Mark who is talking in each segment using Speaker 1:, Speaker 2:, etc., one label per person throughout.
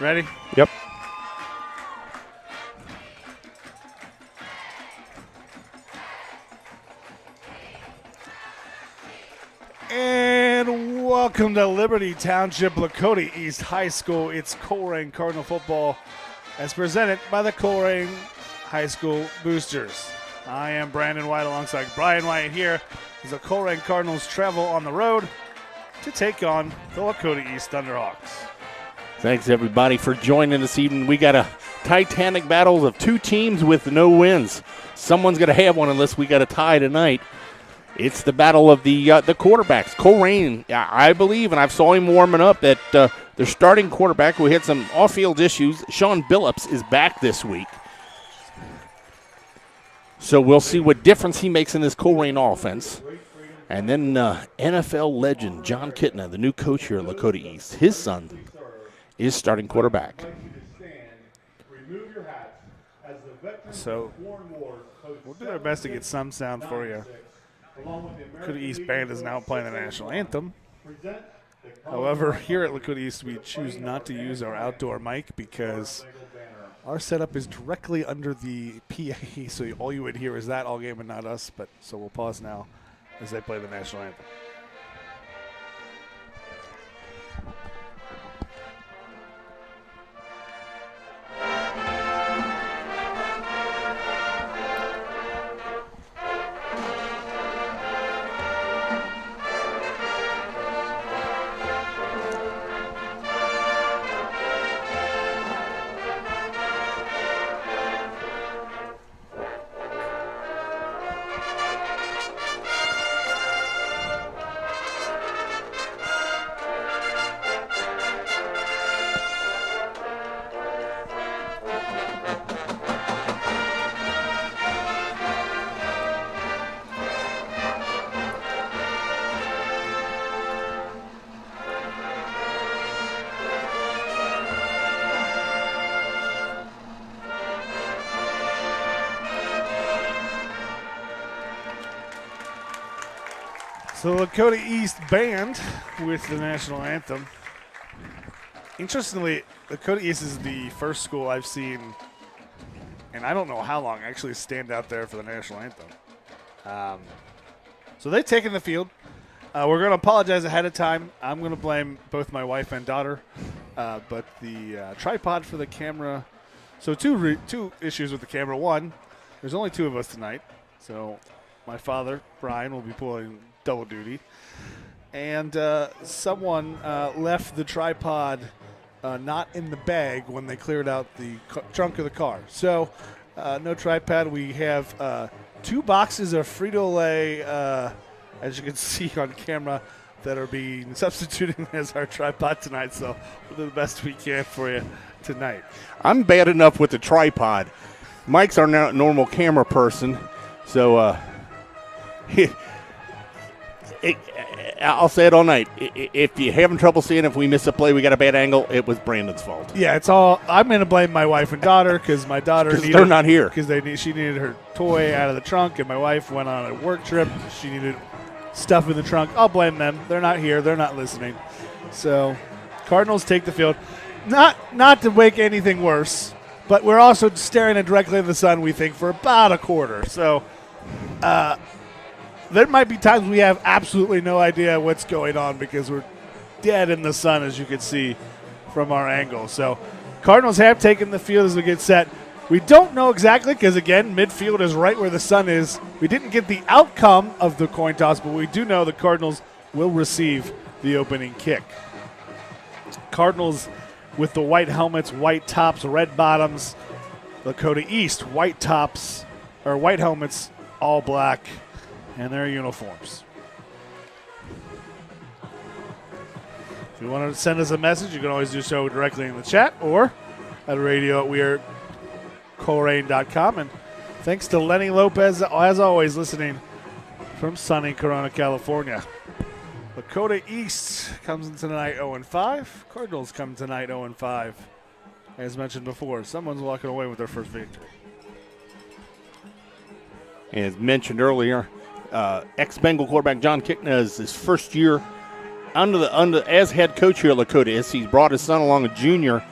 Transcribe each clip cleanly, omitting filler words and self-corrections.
Speaker 1: Ready?
Speaker 2: Yep.
Speaker 1: And welcome to Liberty Township, Lakota East High School. It's Colerain Cardinal football as presented by the Colerain High School Boosters. I am Brandon White alongside Brian White here as the Colerain Cardinals travel on the road to take on the Lakota East Thunderhawks.
Speaker 2: Thanks, everybody, for joining this evening. We got a titanic battle of two teams with no wins. Someone's going to have one unless we got a tie tonight. It's the battle of the quarterbacks. Colerain, I believe, and I've saw him warming up, that their starting quarterback, who had some off-field issues, Sean Billups, is back this week. So we'll see what difference he makes in this Colerain offense. And then NFL legend John Kitna, the new coach here at Lakota East, his son is starting quarterback.
Speaker 1: So we'll do our best to get some sound for you. Lakota East Band is now playing the national anthem. However, here at Lakota East, we choose not to use our outdoor mic because our setup is directly under the PA, so all you would hear is that all game and not us. But so we'll pause now as they play the national anthem. So Lakota East Band with the national anthem. Interestingly, Lakota East is the first school I've seen, and I don't know how long, actually stand out there for the national anthem. So they've taken the field. We're going to apologize ahead of time. I'm going to blame both my wife and daughter, but the tripod for the camera. So two issues with the camera. One, there's only two of us tonight, so my father, Brian, will be pulling double duty, and someone left the tripod not in the bag when they cleared out the trunk of the car. So no tripod. We have two boxes of Frito-Lay, as you can see on camera, that are being substituted as our tripod tonight. So we'll do the best we can for you tonight.
Speaker 2: I'm bad enough with the tripod. Mike's our normal camera person, so I'll say it all night. If you're having trouble seeing if we miss a play, we got a bad angle, it was Brandon's fault.
Speaker 1: Yeah, it's all. I'm going to blame my wife and daughter because my daughter
Speaker 2: they're not here
Speaker 1: because she needed her toy out of the trunk, and my wife went on a work trip. She needed stuff in the trunk. I'll blame them. They're not here. They're not listening. So, Cardinals take the field. Not to make anything worse, but we're also staring it directly in the sun. We think for about a quarter. So. There might be times we have absolutely no idea what's going on because we're dead in the sun, as you can see from our angle. So Cardinals have taken the field as we get set. We don't know exactly because, again, midfield is right where the sun is. We didn't get the outcome of the coin toss, but we do know the Cardinals will receive the opening kick. Cardinals with the white helmets, white tops, red bottoms. Lakota East, white tops, or white helmets, all black. And their uniforms. If you want to send us a message, you can always do so directly in the chat or at radio@wearecolerain.com. And thanks to Lenny Lopez, as always, listening from sunny Corona, California. Lakota East comes in tonight 0-5. Cardinals come tonight 0-5. As mentioned before, someone's walking away with their first victory.
Speaker 2: As mentioned earlier, ex-Bengal quarterback John Kitna is his first year as head coach here at Lakota East. He's brought his son along, a junior,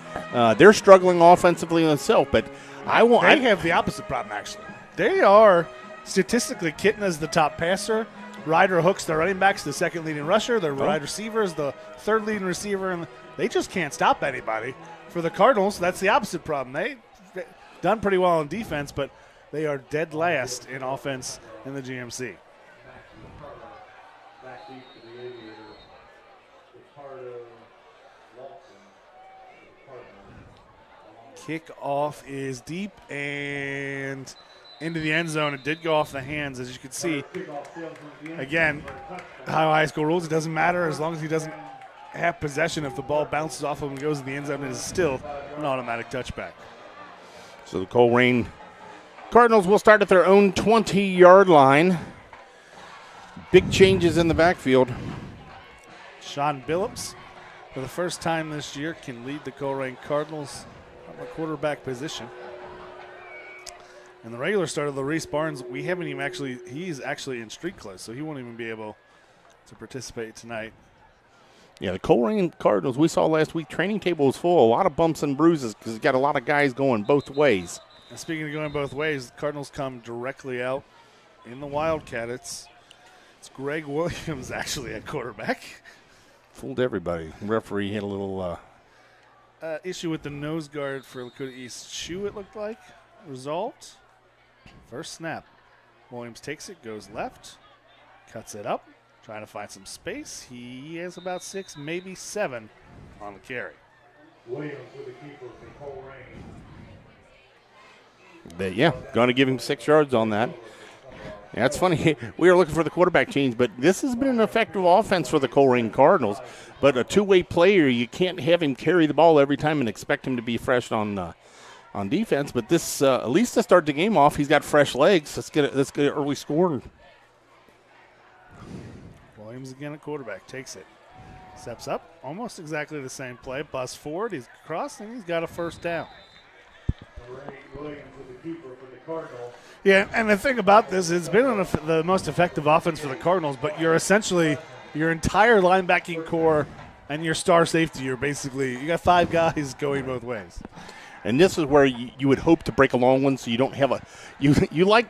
Speaker 2: They're struggling offensively themselves, but
Speaker 1: They have the opposite problem, actually. They are statistically Kitten as the top passer. Ryder Hooks, the running backs, the second leading rusher. The wide receiver is the third leading receiver, and they just can't stop anybody. For the Cardinals, that's the opposite problem. They've done pretty well on defense, but they are dead last in offense in the GMC. Kickoff is deep and into the end zone. It did go off the hands, as you can see. Again, Ohio High School rules, it doesn't matter as long as he doesn't have possession. If the ball bounces off of him and goes to the end zone, it is still an automatic touchback.
Speaker 2: So the Colerain Cardinals will start at their own 20-yard line. Big changes in the backfield.
Speaker 1: Sean Billups, for the first time this year, can lead the Colerain Cardinals from the quarterback position. And the regular starter, Reese Barnes, he's actually in street clothes, so he won't even be able to participate tonight.
Speaker 2: Yeah, the Colerain Cardinals, we saw last week, training table was full, a lot of bumps and bruises because it's got a lot of guys going both ways.
Speaker 1: And speaking of going both ways, the Cardinals come directly out in the Wildcat. It's Greg Williams actually at quarterback.
Speaker 2: Fooled everybody. Referee had a little
Speaker 1: issue with the nose guard for Lakota East shoe, it looked like. Result. First snap. Williams takes it, goes left, cuts it up, trying to find some space. He has about 6, maybe 7 on the carry.
Speaker 3: Williams with the keeper for Colerain.
Speaker 2: But yeah, going to give him 6 yards on that. Yeah, it's funny. We were looking for the quarterback change, but this has been an effective offense for the Colerain Cardinals. But a two-way player, you can't have him carry the ball every time and expect him to be fresh on defense. But this, at least to start the game off, he's got fresh legs. Let's get an early score.
Speaker 1: Williams again at quarterback, takes it, steps up, almost exactly the same play. Bust forward, he's across, and he's got a first down.
Speaker 3: Williams with the keeper for the Cardinals.
Speaker 1: Yeah, and the thing about this, it's been the most effective offense for the Cardinals, but you're essentially your entire linebacking core and your star safety. You got 5 guys going both ways.
Speaker 2: And this is where you would hope to break a long one, so you don't have you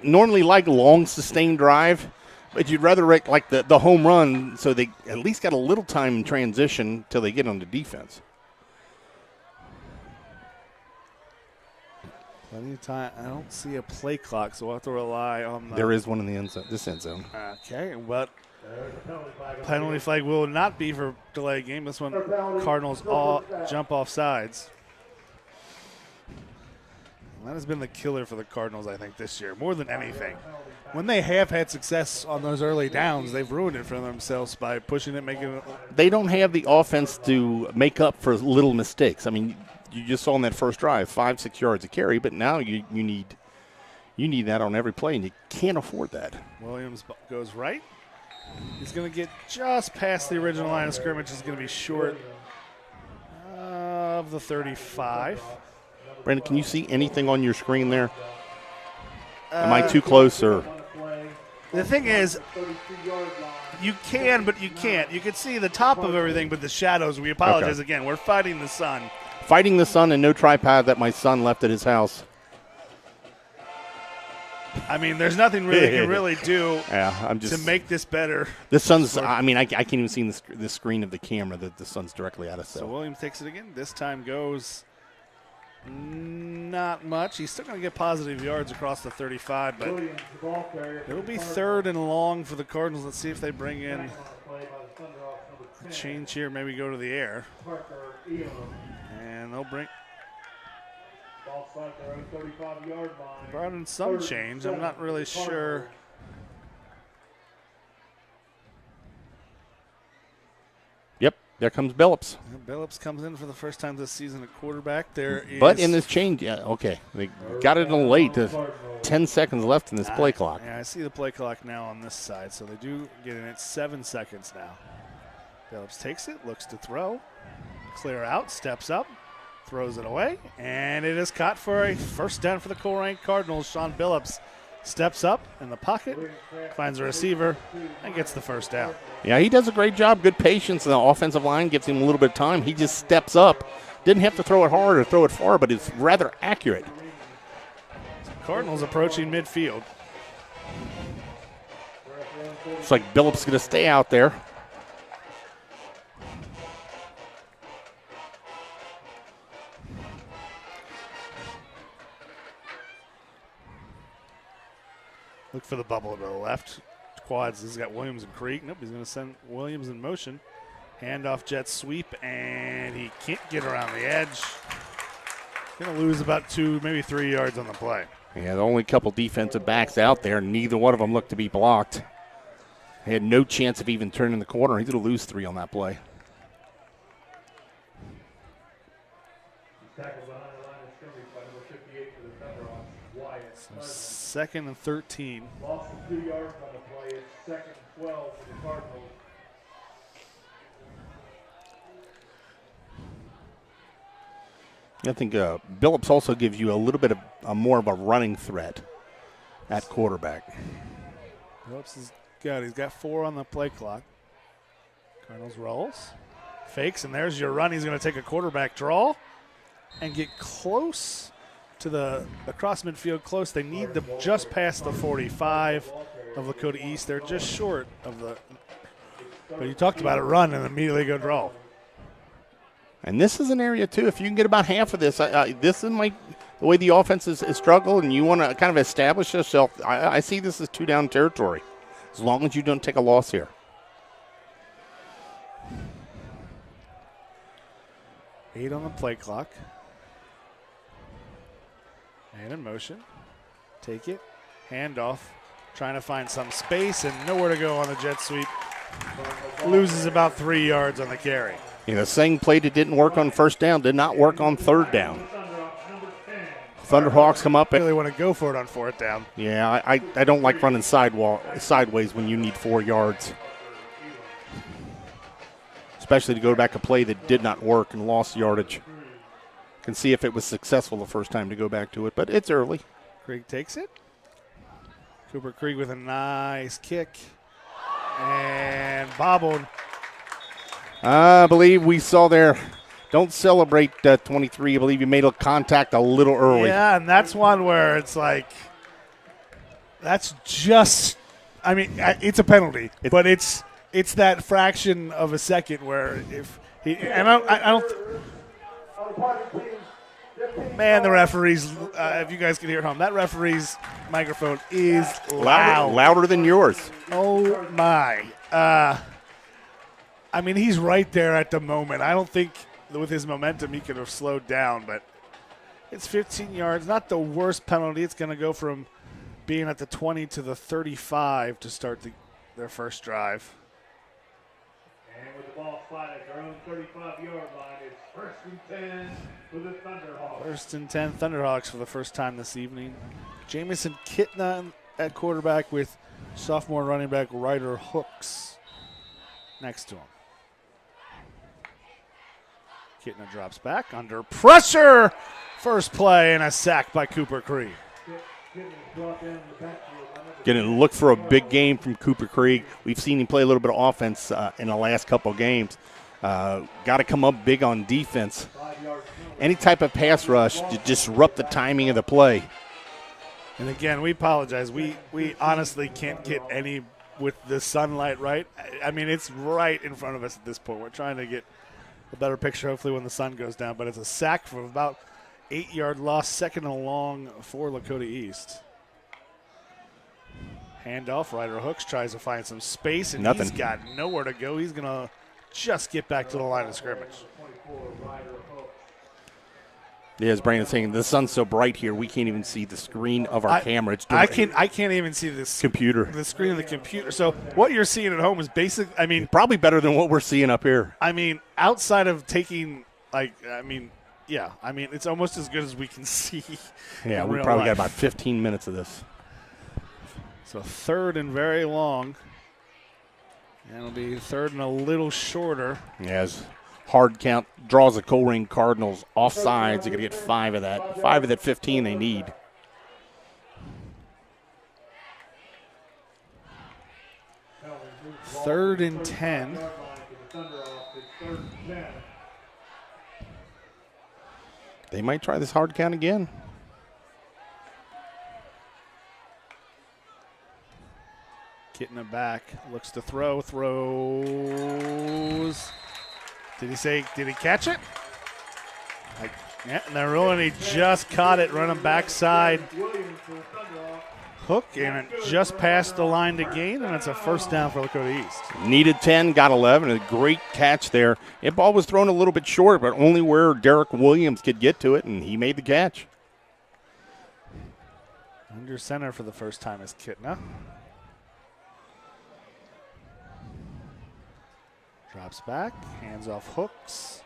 Speaker 2: normally like long sustained drive, but you'd rather like the home run, so they at least got a little time in transition till they get on the defense.
Speaker 1: Plenty of time. I don't see a play clock, so we'll have to rely on the.
Speaker 2: There is one in the end zone, this end zone.
Speaker 1: Okay, but penalty flag will not be for delay game. This one, Cardinals all jump off sides. That has been the killer for the Cardinals, I think, this year, more than anything. When they have had success on those early downs, they've ruined it for themselves by pushing it, making it.
Speaker 2: They don't have the offense to make up for little mistakes. I mean, you just saw in that first drive, 5-6 yards a carry, but now you need that on every play, and you can't afford that.
Speaker 1: Williams goes right. He's going to get just past the original line of scrimmage. He's going to be short of the 35.
Speaker 2: Brandon, can you see anything on your screen there? Am I too close? Or
Speaker 1: the thing is, you can, but you can't. You can see the top of everything, but the shadows, we apologize again. We're fighting the sun.
Speaker 2: Fighting the sun and no tripod that my son left at his house.
Speaker 1: I mean, there's nothing really you can really do
Speaker 2: to
Speaker 1: make this better.
Speaker 2: The sun's, I mean, I can't even see the screen of the camera that the sun's directly at us.
Speaker 1: So Williams takes it again. This time goes not much. He's still going to get positive yards across the 35, but it'll be 3rd and long for the Cardinals. Let's see if they bring in a change here, maybe go to the air. And they'll bring brought in some change. I'm not really sure.
Speaker 2: Yep, there comes Billups.
Speaker 1: Billups comes in for the first time this season at quarterback.
Speaker 2: But in this change, they got it in late. 10 seconds left in this play clock.
Speaker 1: Yeah, I see the play clock now on this side, so they do get in at 7 seconds now. Billups takes it, looks to throw, clear out, steps up, throws it away, and it is caught for a first down for the Colerain Cardinals. Sean Billups steps up in the pocket, finds a receiver, and gets the first down.
Speaker 2: Yeah, he does a great job. Good patience. The offensive line gives him a little bit of time. He just steps up, didn't have to throw it hard or throw it far, but it's rather accurate.
Speaker 1: Cardinals approaching midfield.
Speaker 2: Looks like Billup's going to stay out there.
Speaker 1: Look for the bubble to the left. Quads, he's got Williams and Krieg. Nope, he's going to send Williams in motion. Handoff, jet sweep, and he can't get around the edge. Going to lose about 2, maybe 3 yards on the play.
Speaker 2: Yeah, the only couple defensive backs out there, neither one of them looked to be blocked. He had no chance of even turning the corner. He's going to lose 3 on that play.
Speaker 1: So 2nd and 13.
Speaker 3: Lost 2 yards on the play. It's 2nd and 12 for the Cardinals.
Speaker 2: I think Billups also gives you a little bit of more of a running threat at quarterback.
Speaker 1: Billups is good. He's got 4 on the play clock. Cardinals rolls. Fakes, and there's your run. He's going to take a quarterback draw and get close to the across midfield close. They need to just pass the 45 of Lakota East. They're just short of the – but you talked about it, run and immediately go draw.
Speaker 2: And this is an area, too, if you can get about half of this, this is the way the offense is struggled, and you want to kind of establish yourself. I see this as 2-down territory, as long as you don't take a loss here.
Speaker 1: Eight on the play clock. And in motion. Take it. Handoff. Trying to find some space and nowhere to go on the jet sweep. Loses about 3 yards on the carry.
Speaker 2: You know, same play that didn't work on first down did not work on third down. Thunderhawks come up.
Speaker 1: I really want to go for it on 4th down.
Speaker 2: Yeah, I don't like running sideways when you need 4 yards. Especially to go back a play that did not work and lost yardage. Can see if it was successful the first time to go back to it, but it's early.
Speaker 1: Krieg takes it. Cooper Krieg with a nice kick. And bobbled.
Speaker 2: I believe we saw there, don't celebrate 23. I believe you made a contact a little early.
Speaker 1: Yeah, and that's one where it's like, that's just, I mean, it's a penalty, but it's that fraction of a second where if he, and I don't, man, the referee's, if you guys can hear it home, that referee's microphone is loud.
Speaker 2: Louder than yours.
Speaker 1: Oh, my. I mean, he's right there at the moment. I don't think with his momentum he could have slowed down, but it's 15 yards. Not the worst penalty. It's going to go from being at the 20 to the 35 to start their first drive.
Speaker 3: And with the ball flat at their own 35-yard line, it's 1st and 10 for the Thunderhawks.
Speaker 1: 1st and 10 Thunderhawks for the first time this evening. Jamison Kitna at quarterback with sophomore running back Ryder Hooks next to him. Kitna drops back under pressure. First play and a sack by Cooper Krieg.
Speaker 2: Going to look for a big game from Cooper Krieg. We've seen him play a little bit of offense in the last couple of games. Got to come up big on defense. Any type of pass rush to disrupt the timing of the play.
Speaker 1: And again, we apologize. We honestly can't get any with the sunlight right. I mean, it's right in front of us at this point. We're trying to get a better picture hopefully when the sun goes down. But it's a sack for about 8-yard loss, 2nd and long for Lakota East. Handoff, Ryder Hooks tries to find some space, and
Speaker 2: Nothing.
Speaker 1: He's got nowhere to go. He's going to just get back to the line of scrimmage.
Speaker 2: Yeah, as Brandon's saying, the sun's so bright here, we can't even see the screen of our camera. It's
Speaker 1: I can't even see this
Speaker 2: computer.
Speaker 1: The screen of the computer. So what you're seeing at home is basic. I mean,
Speaker 2: probably better than what we're seeing up here.
Speaker 1: I mean, outside of taking, it's almost as good as we can see.
Speaker 2: Yeah,
Speaker 1: in
Speaker 2: we
Speaker 1: real
Speaker 2: probably
Speaker 1: life.
Speaker 2: got about 15 minutes of this.
Speaker 1: So 3rd and very long. And it'll be 3rd and a little shorter.
Speaker 2: As hard count draws the Colerain Cardinals off sides. They're going to get 5 of that. 5 of that 15 they need.
Speaker 1: Third and 10.
Speaker 2: They might try this hard count again.
Speaker 1: Kitna back, looks to throw, throws. Did he catch it? Yeah, and they're rolling. He just caught it, running backside. Hook, and it just passed the line to gain, and it's a first down for Lakota East.
Speaker 2: Needed 10, got 11. A great catch there. That ball was thrown a little bit short, but only where Derek Williams could get to it, and he made the catch.
Speaker 1: Under center for the first time is Kitna. Drops back, hands off Hooks.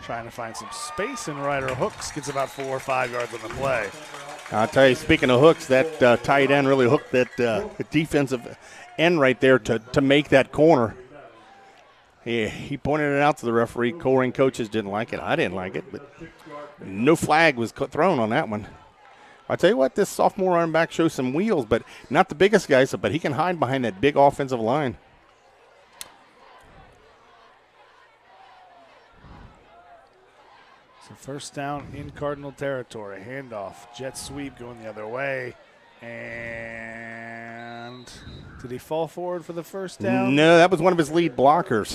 Speaker 1: Trying to find some space, and Ryder Hooks gets about 4 or 5 yards on the play.
Speaker 2: I'll tell you, speaking of hooks, that tight end really hooked that defensive end right there to make that corner. He pointed it out to the referee. Colerain coaches didn't like it. I didn't like it, but no flag was thrown on that one. I tell you what, this sophomore running back shows some wheels, but not the biggest guy, but he can hide behind that big offensive line.
Speaker 1: So first down in Cardinal territory. Handoff, jet sweep going the other way. And did he fall forward for the first down?
Speaker 2: No, that was one of his lead blockers.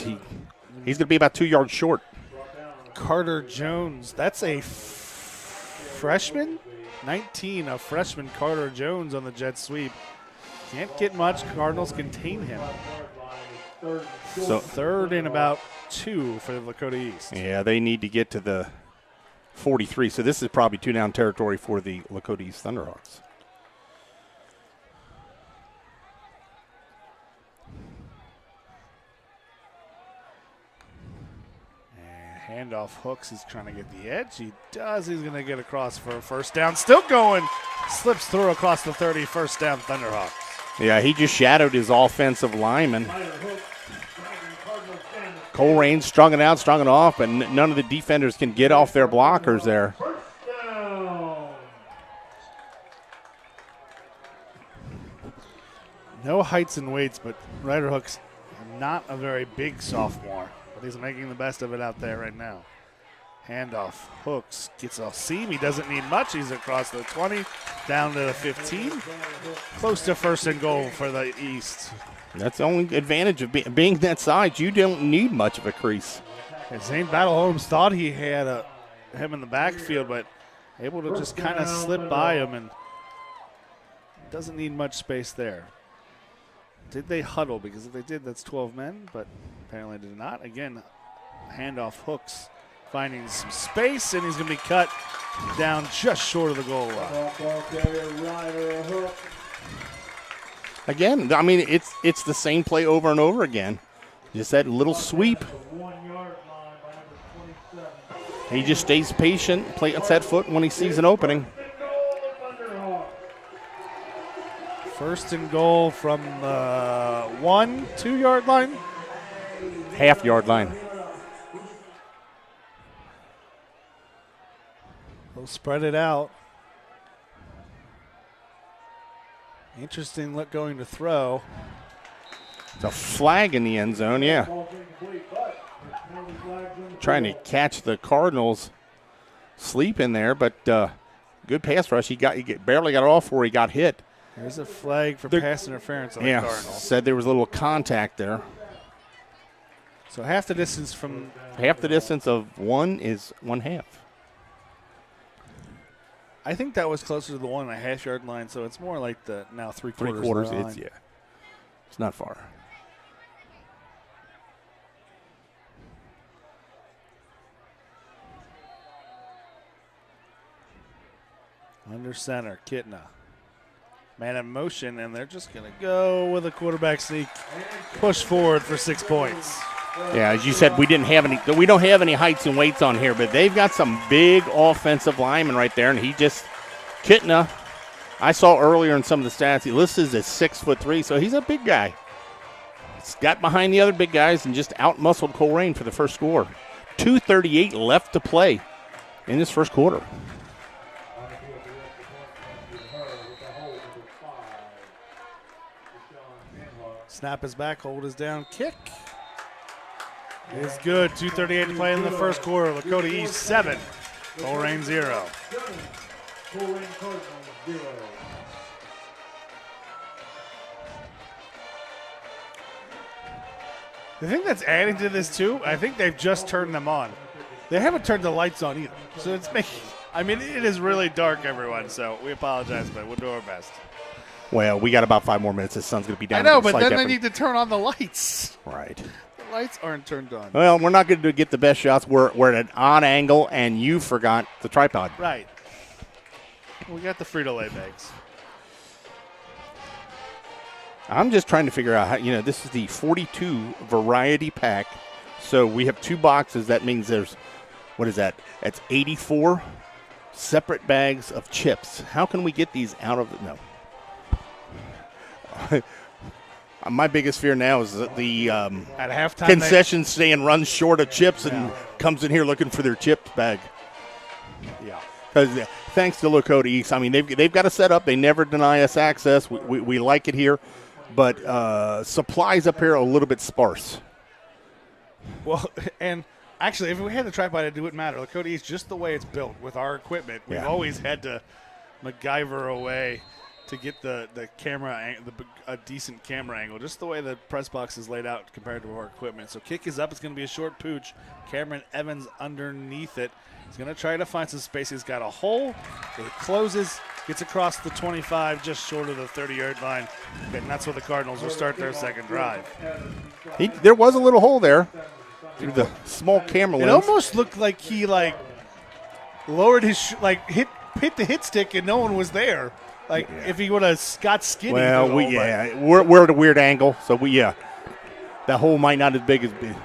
Speaker 2: He's going to be about 2 yards short.
Speaker 1: Carter Jones, that's a freshman? 19, a freshman Carter Jones on the jet sweep. Can't get much. Cardinals contain him. So third and about 2 for the Lakota East.
Speaker 2: Yeah, they need to get to the 43. So this is probably 2-down territory for the Lakota East Thunderhawks.
Speaker 1: And handoff Hooks. He's trying to get the edge. He does. He's going to get across for a first down. Still going. Slips through across the 30. First down Thunderhawks.
Speaker 2: Yeah, he just shadowed his offensive lineman. Colerain strung it out, strung it off, and none of the defenders can get off their blockers there.
Speaker 1: No heights and weights, but Ryder Hook's not a very big sophomore, but he's making the best of it out there right now. Handoff, Hooks gets a seam. He doesn't need much. He's across the 20, down to the 15. Close to first and goal for the East.
Speaker 2: That's the only advantage of being that size. You don't need much of a crease.
Speaker 1: And Zane Battle Holmes thought he had him in the backfield, but able to just kind of slip by him and doesn't need much space there. Did they huddle? Because if they did, that's 12 men, but apparently did not. Again, handoff Hooks finding some space, and he's going to be cut down just short of the goal line.
Speaker 2: Again, I mean, it's the same play over and over again. Just that little sweep. He just stays patient, plants that foot when he sees an opening.
Speaker 1: First and goal from the 1-2 yard line.
Speaker 2: Half-yard line.
Speaker 1: They'll spread it out. Interesting look going to throw.
Speaker 2: It's a flag in the end zone, yeah. Trying to catch the Cardinals sleep in there, but good pass rush. He barely got it off where he got hit.
Speaker 1: There's a flag for pass interference on the Cardinals.
Speaker 2: Said there was a little contact there.
Speaker 1: So half the distance from...
Speaker 2: Half the distance of one is 1/2.
Speaker 1: I think that was closer to the 1.5 yard line, so it's more like the now 3/4
Speaker 2: 3/4,
Speaker 1: line.
Speaker 2: it's, yeah. It's not far.
Speaker 1: Under center, Kitna. Man in motion, and they're just going to go with a quarterback sneak. Push forward for 6 points.
Speaker 2: Yeah, as you said, we don't have any heights and weights on here, but they've got some big offensive linemen right there, and Kitna, I saw earlier in some of the stats, he listed as 6'3", so he's a big guy. He's got behind the other big guys and just out-muscled Colerain for the first score. 2:38 left to play in this first quarter.
Speaker 1: Snap is back, hold is down, kick is good. 2:38 to play in the first quarter. Lakota East 7, Colerain 0.
Speaker 3: Colerain Cardinals 0.
Speaker 1: The thing that's adding to this too, I think they've just turned them on. They haven't turned the lights on either. So it's making, I mean, it is really dark, everyone, so we apologize, but we'll do our best.
Speaker 2: Well, we got about 5 more minutes. The sun's going to be down.
Speaker 1: I know,
Speaker 2: with a
Speaker 1: but
Speaker 2: slight
Speaker 1: then they
Speaker 2: difference.
Speaker 1: need to turn on the lights.
Speaker 2: Right.
Speaker 1: The lights aren't turned on.
Speaker 2: Well, we're not going to get the best shots. We're at an odd angle, and you forgot the tripod.
Speaker 1: Right. We got the Frito-Lay bags.
Speaker 2: I'm just trying to figure out how, this is the 42 variety pack. So we have 2 boxes. That means there's, what is that? That's 84 separate bags of chips. How can we get these out of no? My biggest fear now is that the
Speaker 1: At halftime,
Speaker 2: concession stand runs short of chips and comes in here looking for their chips bag.
Speaker 1: Yeah.
Speaker 2: Because thanks to Lakota East, I mean, they've got a setup. They never deny us access. We like it here. But supplies up here are a little bit sparse.
Speaker 1: Well, and actually, if we had the tripod, it wouldn't matter. Lakota East, just the way it's built with our equipment, we've always had to MacGyver away to get the camera, a decent camera angle, just the way the press box is laid out compared to our equipment. So kick is up. It's going to be a short pooch. Cameron Evans underneath it. He's going to try to find some space. He's got a hole. It closes, gets across the 25, just short of the 30-yard line. And that's where the Cardinals will start their second drive.
Speaker 2: There was a little hole there through the small camera lens.
Speaker 1: It almost looked like he lowered his hit the hit stick and no one was there. If he would have got skinny.
Speaker 2: Well, we're at a weird angle, so that hole might not as big as big.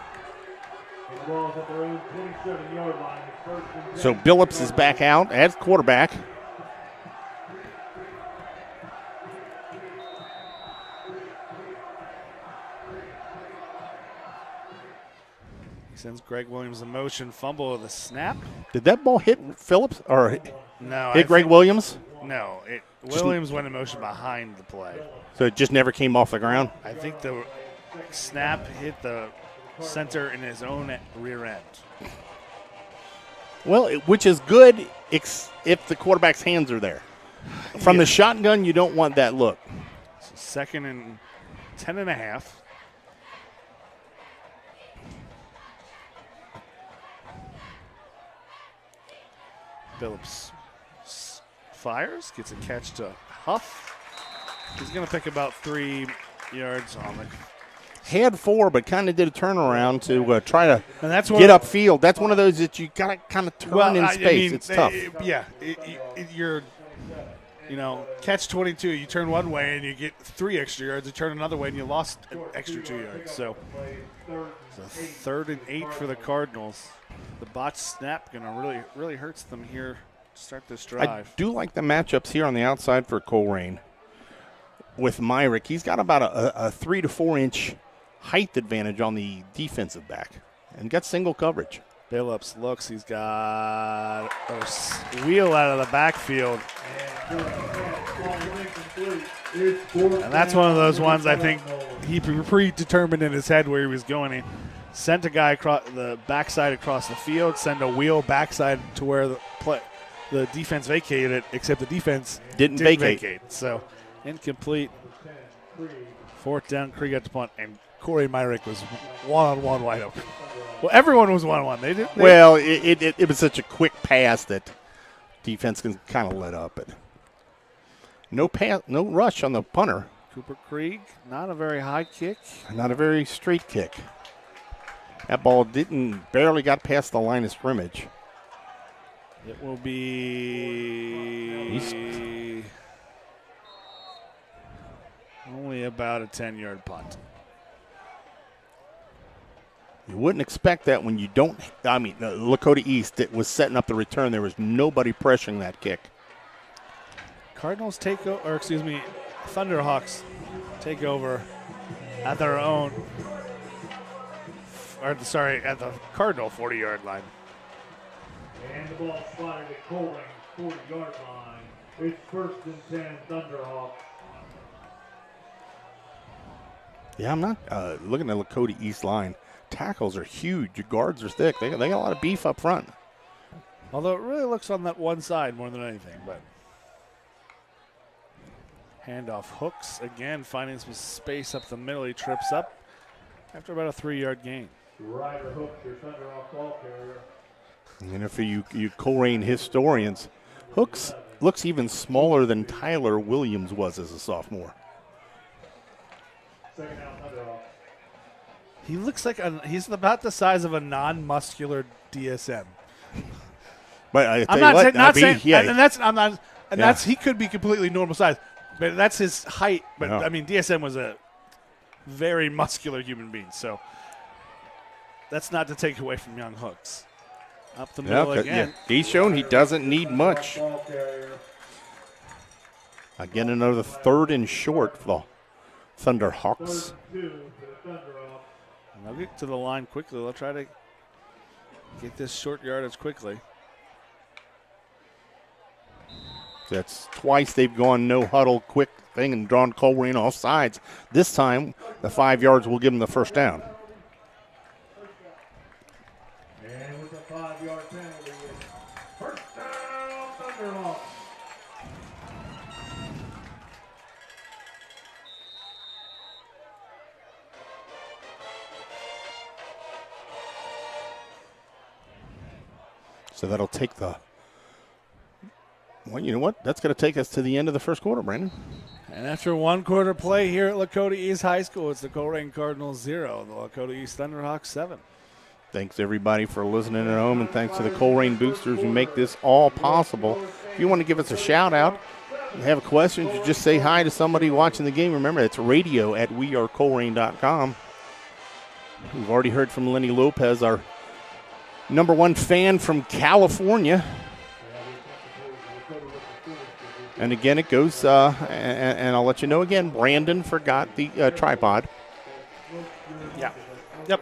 Speaker 2: So Billups is back out as quarterback.
Speaker 1: He sends Greg Williams in motion, fumble of the snap.
Speaker 2: Did that ball hit Phillips or
Speaker 1: No,
Speaker 2: hit Greg Williams?
Speaker 1: No, Williams went in motion behind the play.
Speaker 2: So it just never came off the ground?
Speaker 1: I think the snap hit the center in his own rear end.
Speaker 2: Well, which is good if the quarterback's hands are there. From the shotgun, you don't want that look.
Speaker 1: So 2nd and 10.5. Phillips fires, gets a catch to Huff. He's going to pick about 3 yards on it.
Speaker 2: Had 4, but kind of did a turnaround to try to
Speaker 1: And that's
Speaker 2: get upfield. That's one of those that you got to kind of turn in space. It's tough.
Speaker 1: You're, catch 22. You turn one way and you get 3 extra yards. You turn another way and you lost an extra 2 yards. So it's a 3rd and 8 for the Cardinals. The botch snap really hurts them here to start this drive.
Speaker 2: I do like the matchups here on the outside for Colerain. With Myrick, he's got about a 3 to 4 inch height advantage on the defensive back and got single coverage.
Speaker 1: Billups looks. He's got a wheel out of the backfield. And that's one of those ones I think he predetermined in his head where he was going. He sent a guy across the backside across the field, send a wheel backside to where the defense vacated it, except the defense
Speaker 2: didn't vacate.
Speaker 1: So incomplete. 4th down, Krieg got the punt, and Corey Myrick was one-on-one wide open. Well, everyone was one-on-one.
Speaker 2: It was such a quick pass that defense can kind of let up. But no rush on the punter.
Speaker 1: Cooper Krieg, not a very high kick.
Speaker 2: Not a very straight kick. That ball barely got past the line of scrimmage.
Speaker 1: It will be only about a 10-yard punt.
Speaker 2: You wouldn't expect that when you don't. Lakota East was setting up the return. There was nobody pressuring that kick.
Speaker 1: Cardinals Thunderhawks take over at their own. At the Cardinal 40-yard line.
Speaker 3: And the ball spotted at Colerain 40-yard line. It's 1st and 10, Thunderhawks.
Speaker 2: Yeah, I'm not looking at Lakota East line. Tackles are huge. Your guards are thick. They got a lot of beef up front.
Speaker 1: Although it really looks on that one side more than anything. But handoff hooks again, finding some space up the middle. He trips up after about a 3-yard gain.
Speaker 3: Ryder Hooks, your Thunder off ball carrier.
Speaker 2: And for you Colerain historians, Hooks looks even smaller than Tyler Williams was as a sophomore.
Speaker 3: Second down, Thunder off.
Speaker 1: He looks like he's about the size of a non-muscular DSM.
Speaker 2: But
Speaker 1: I'm not saying,
Speaker 2: yeah.
Speaker 1: and that's I'm not, and that's he could be completely normal size, but that's his height. But
Speaker 2: Yeah.
Speaker 1: I mean, DSM was a very muscular human being, so that's not to take away from young Hooks. Up the middle again.
Speaker 2: He's shown he doesn't need much.
Speaker 3: Ball carrier.
Speaker 2: Again, another 3rd and short for the Thunder Hawks.
Speaker 3: 3rd and 2 for the Thunder off.
Speaker 1: And they'll get to the line quickly. They'll try to get this short yardage quickly.
Speaker 2: That's twice they've gone no huddle, quick thing, and drawn Colerain off sides. This time, the 5 yards will give them the first down.
Speaker 3: And with the 5-yard penalty, first down, Thunder off.
Speaker 2: So that'll take the. Well, you know what? That's going to take us to the end of the first quarter, Brandon.
Speaker 1: And after 1 quarter play here at Lakota East High School, it's the Colerain Cardinals 0, the Lakota East Thunderhawks 7.
Speaker 2: Thanks, everybody, for listening at home, and thanks to the Colerain boosters who make this all possible. If you want to give us a shout-out, you have a question, you just say hi to somebody watching the game. Remember, it's radio@wearecolerain.com. We've already heard from Lenny Lopez, our #1 fan from California. And again, it goes, and I'll let you know again, Brandon forgot the tripod.
Speaker 1: Yeah. Yep.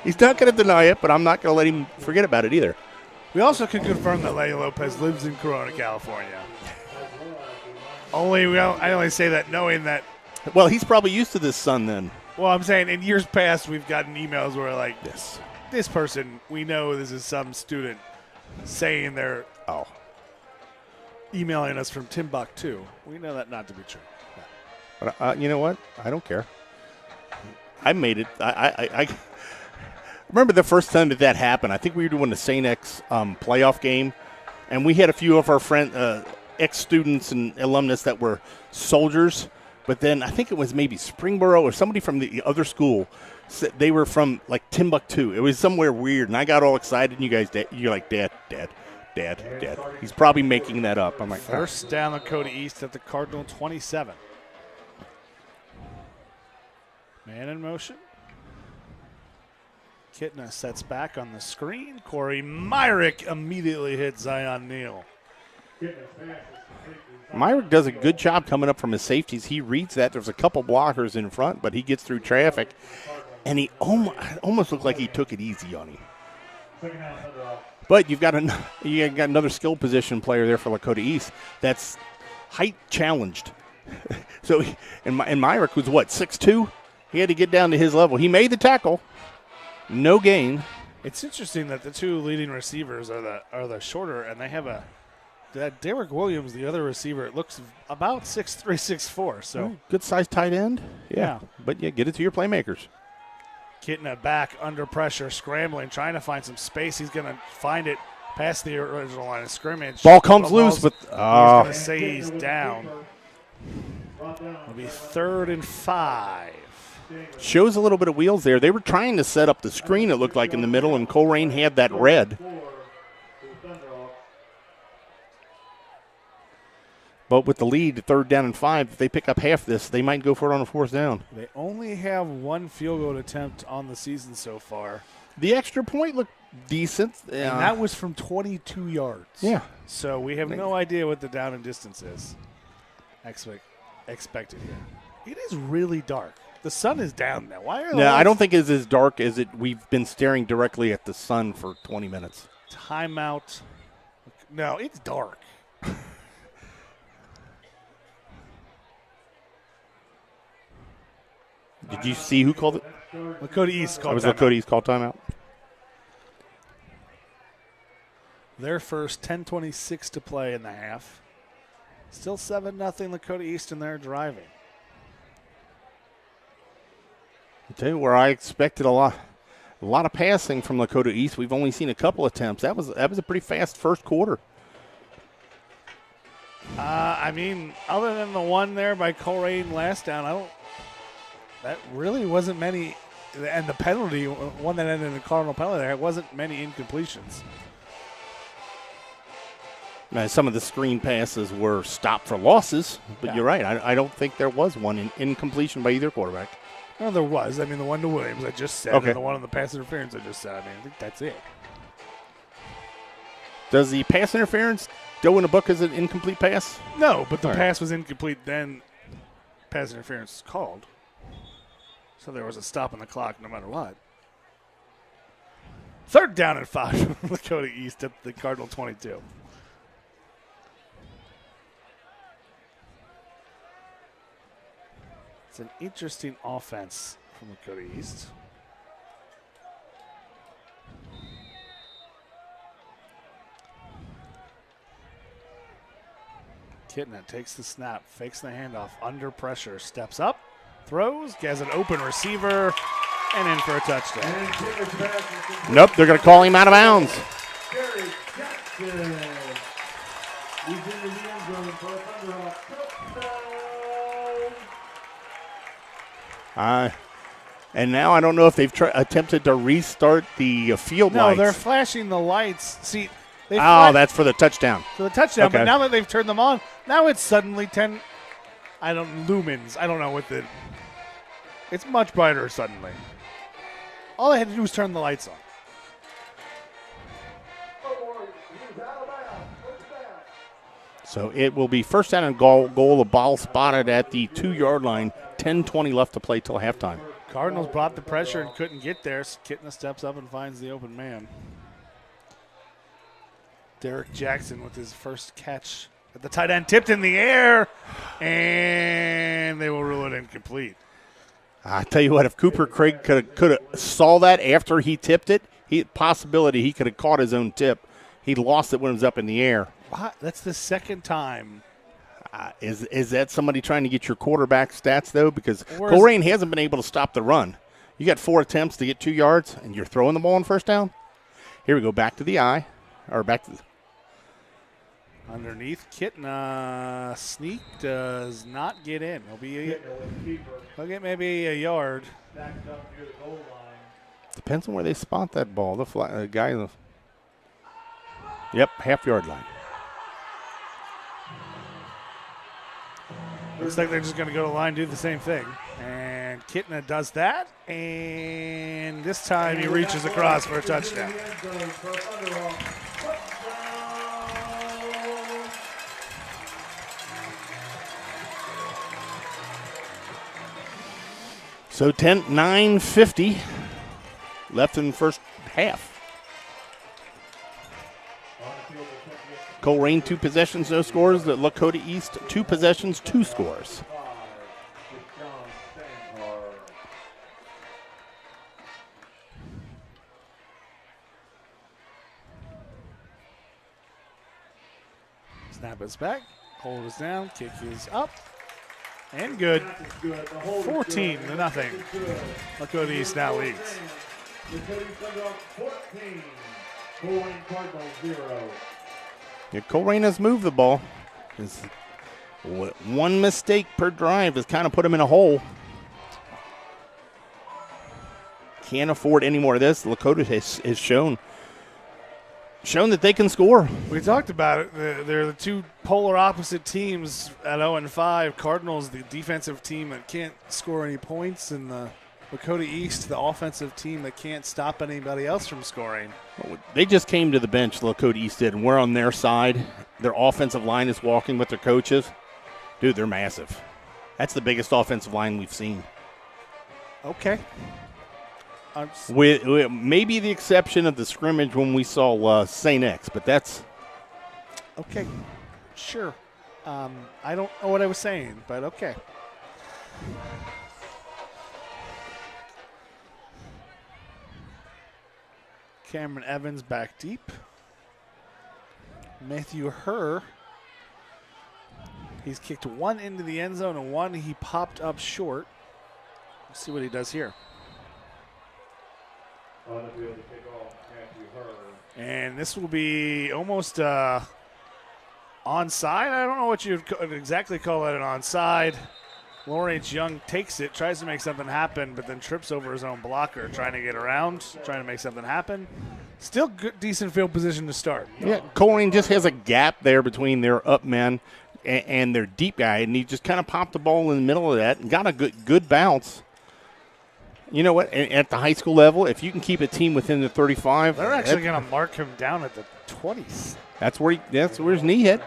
Speaker 2: He's not going to deny it, but I'm not going to let him forget about it either.
Speaker 1: We also can confirm that Lenny Lopez lives in Corona, California. I only say that knowing that.
Speaker 2: Well, he's probably used to this sun then.
Speaker 1: Well, I'm saying in years past we've gotten emails where like
Speaker 2: Yes.
Speaker 1: this person, we know this is some student saying they're emailing us from Timbuktu. We know that not to be true.
Speaker 2: But you know what? I don't care. I made it. I remember the first time that happened. I think we were doing the St. X playoff game, and we had a few of our ex-students and alumnus that were soldiers. But then I think it was maybe Springboro or somebody from the other school. They were from like Timbuktu. It was somewhere weird, and I got all excited. And you guys, you're like, Dad. He's probably making that up. I'm like,
Speaker 1: first down, Lakota East at the Cardinal 27. Man in motion. Kitna sets back on the screen. Corey Myrick immediately hits Zion Neal.
Speaker 2: Myrick does a good job coming up from his safeties. He reads that. There's a couple blockers in front, but he gets through traffic, and he almost looked like he took it easy on him. But you've got another skill position player there for Lakota East that's height challenged. So, and Myrick was what, 6'2"? He had to get down to his level. He made the tackle, no gain.
Speaker 1: It's interesting that the two leading receivers are the shorter, and they have that Derek Williams, the other receiver, it looks about 6'3", 6'4". So
Speaker 2: good sized tight end.
Speaker 1: Yeah.
Speaker 2: But get it to your playmakers.
Speaker 1: Kitna back under pressure, scrambling, trying to find some space. He's going to find it past the original line of scrimmage.
Speaker 2: Ball comes loose, but
Speaker 1: he's going to say he's down. It'll be 3rd and 5.
Speaker 2: Shows a little bit of wheels there. They were trying to set up the screen, it looked like, in the middle, and Colerain had that red. But with the lead, 3rd down and 5, if they pick up half this, they might go for it on a 4th down.
Speaker 1: They only have 1 field goal attempt on the season so far.
Speaker 2: The extra point looked decent.
Speaker 1: And that was from 22 yards.
Speaker 2: Yeah.
Speaker 1: So we have no idea what the down and distance is expected here. It is really dark. The sun is down now. Why are
Speaker 2: No, I don't think it's as dark as it. We've been staring directly at the sun for 20 minutes.
Speaker 1: Timeout. No, it's dark.
Speaker 2: Did you see who called it?
Speaker 1: Lakota East called
Speaker 2: It was
Speaker 1: timeout.
Speaker 2: Lakota East called timeout.
Speaker 1: their first 10:26 to play in the half. Still 7-0 Lakota East, and they're driving.
Speaker 2: I'll tell you where I expected a lot of passing from Lakota East. We've only seen a couple attempts. That was a pretty fast first quarter.
Speaker 1: I mean, other than the one there by Colerain last down, that really wasn't many. And the penalty, one that ended in a Cardinal penalty, there wasn't many incompletions.
Speaker 2: Now, some of the screen passes were stopped for losses, but you're right. I don't think there was one in incompletion by either quarterback.
Speaker 1: No, there was. I mean, the one to Williams I just said,
Speaker 2: okay.
Speaker 1: And the one on the pass interference I just said. I mean, I think that's it.
Speaker 2: Does the pass interference go in the book as an incomplete pass?
Speaker 1: No, but the pass was incomplete, then pass interference is called. So there was a stop on the clock no matter what. 3rd down and 5 Lakota East at the Cardinal 22. It's an interesting offense from Lakota East. Kitna takes the snap, fakes the handoff, under pressure, steps up, throws, has an open receiver, and in for a touchdown.
Speaker 2: Nope, they're going to call him out of bounds.
Speaker 3: He's in the end zone for a touchdown.
Speaker 2: And now I don't know if they've attempted to restart the field lights.
Speaker 1: No, they're flashing the lights. See,
Speaker 2: that's for the touchdown.
Speaker 1: For the touchdown,
Speaker 2: okay.
Speaker 1: But now that they've turned them on, now it's suddenly 10, lumens. I don't know what it's much brighter suddenly. All they had to do was turn the lights on.
Speaker 2: So it will be 1st down and goal. The ball spotted at the 2-yard line. 10:20 left to play till halftime.
Speaker 1: Cardinals brought the pressure and couldn't get there. Kitna steps up and finds the open man. Derek Jackson with his first catch at the tight end, tipped in the air, and they will rule it incomplete.
Speaker 2: I tell you what, if Cooper Craig could have saw that after he tipped it, he could have caught his own tip. He lost it when it was up in the air.
Speaker 1: What? That's the second time.
Speaker 2: Is that somebody trying to get your quarterback stats, though? Because Colerain hasn't been able to stop the run. You got 4 attempts to get 2 yards, and you're throwing the ball on 1st down? Here we go, back to the eye. Or back to the
Speaker 1: underneath. Kitna sneak does not get in. He'll get maybe a yard.
Speaker 2: Depends on where they spot that ball. The guy in the half-yard line.
Speaker 1: Looks like they're just going to go to the line and do the same thing. And Kitna does that. And this time he reaches across for a touchdown.
Speaker 2: So 9:50 left in the first half. Colerain 2 possessions, no scores. The Lakota East 2 possessions, 2 scores.
Speaker 1: Snap is back. Hold is down. Kick is up. And good. 14-0. Lakota East now leads.
Speaker 2: Yeah, Colerain has moved the ball. One mistake per drive has kind of put him in a hole. Can't afford any more of this. Lakota has shown that they can score.
Speaker 1: We talked about it. They're the two polar opposite teams at 0-5. Cardinals, the defensive team that can't score any points, and the Lakota East, the offensive team that can't stop anybody else from scoring.
Speaker 2: They just came to the bench, Lakota East did, and we're on their side. Their offensive line is walking with their coaches. Dude, they're massive. That's the biggest offensive line we've seen.
Speaker 1: Okay.
Speaker 2: With maybe the exception of the scrimmage when we saw St. X, but that's
Speaker 1: okay. Sure. I don't know what I was saying, but okay. Cameron Evans back deep. Matthew Herr. He's kicked one into the end zone and one he popped up short. Let's see what he does here.
Speaker 3: On the field to kick off, Matthew Herr.
Speaker 1: And this will be almost onside. I don't know what you'd exactly call it, an onside. Lawrence Young takes it, tries to make something happen, but then trips over his own blocker, trying to get around, trying to make something happen. Still good, decent field position to start.
Speaker 2: Yeah, Colerain just has a gap there between their up men and their deep guy, and he just kind of popped the ball in the middle of that and got a good bounce. You know what? At the high school level, if you can keep a team within the 35,
Speaker 1: they're actually going to mark him down at the 20s.
Speaker 2: That's where his knee hit.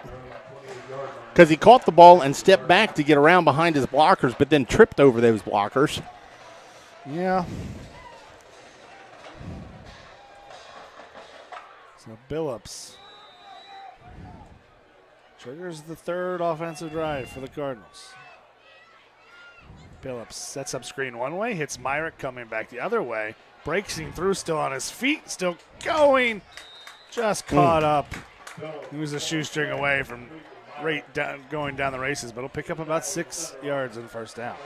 Speaker 2: Because he caught the ball and stepped back to get around behind his blockers, but then tripped over those blockers.
Speaker 1: Yeah. So Billups triggers the third offensive drive for the Cardinals. Billups sets up screen one way, hits Myrick coming back the other way, breaking through, still on his feet, still going, just caught up. He was a shoestring away from going down the races, but he'll pick up about 6 yards in first down.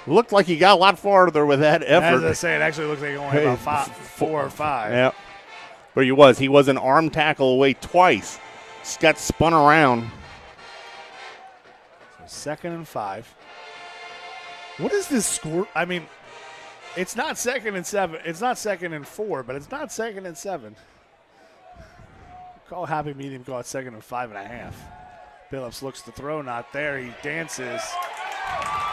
Speaker 2: Looked like he got a lot farther with that effort.
Speaker 1: As I say, it actually looked like only about 4 or 5.
Speaker 2: Yeah, but he was an arm tackle away twice. Just got spun around.
Speaker 1: So 2nd and 5. What is this score? I mean, it's not 2nd and 7. It's not 2nd and 4, but it's not 2nd and 7. Call happy medium, call it 2nd and 5.5. Billups looks to throw, not there. He dances.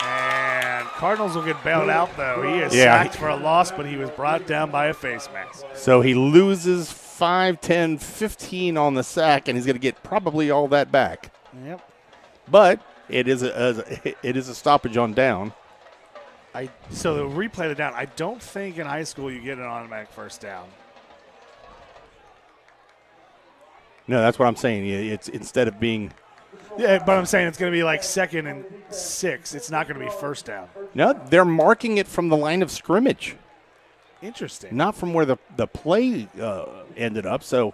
Speaker 1: And Cardinals will get bailed out, though. He is sacked for a loss, but he was brought down by a face mask.
Speaker 2: So he loses 5, 10, 15 on the sack, and he's going to get probably all that back.
Speaker 1: Yep.
Speaker 2: But it is a stoppage on down.
Speaker 1: So they'll replay the down. I don't think in high school you get an automatic first down.
Speaker 2: No, that's what I'm saying. It's instead of being.
Speaker 1: Yeah, but I'm saying it's going to be like 2nd and 6. It's not going to be first down.
Speaker 2: No, they're marking it from the line of scrimmage.
Speaker 1: Interesting.
Speaker 2: Not from where the play ended up. So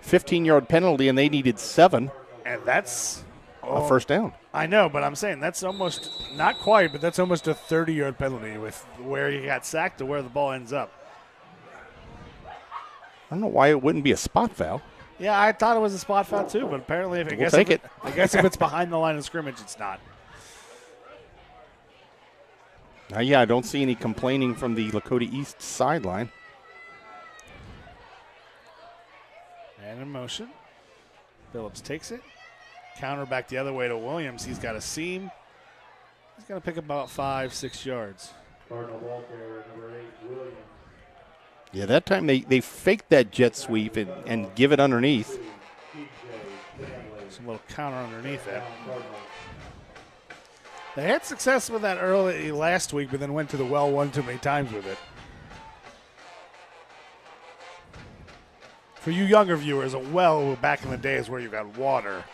Speaker 2: 15-yard penalty, and they needed 7.
Speaker 1: And that's
Speaker 2: a first down.
Speaker 1: I know, but I'm saying that's almost, not quite, but that's almost a 30-yard penalty with where he got sacked to where the ball ends up.
Speaker 2: I don't know why it wouldn't be a spot foul.
Speaker 1: Yeah, I thought it was a spot foul too, but apparently if
Speaker 2: We'll take it.
Speaker 1: I guess if it's behind the line of scrimmage, it's not.
Speaker 2: Yeah, I don't see any complaining from the Lakota East sideline.
Speaker 1: And in motion. Billups takes it. Counter back the other way to Williams. He's got a seam. He's going to pick up about 5-6 yards.
Speaker 3: Cardinal Walker, number 8, Williams.
Speaker 2: Yeah, that time they faked that jet sweep and give it underneath.
Speaker 1: Some little counter underneath that. They had success with that early last week, but then went to the well one too many times with it. For you younger viewers, a well back in the day is where you got water,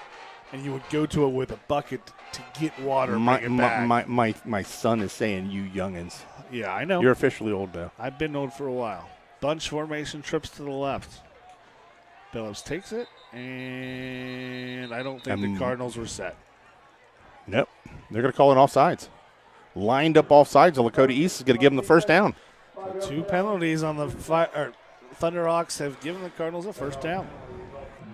Speaker 1: and you would go to it with a bucket to get water and bring it back.
Speaker 2: My son is saying you youngins.
Speaker 1: Yeah, I know.
Speaker 2: You're officially old now.
Speaker 1: I've been old for a while. Bunch formation, trips to the left. Billups takes it, and I don't think the Cardinals were set.
Speaker 2: Nope. They're going to call it offsides. Lined up offsides. The Lakota East is going to give them the first down.
Speaker 1: So 2 penalties on the Thunderhawks have given the Cardinals a first down.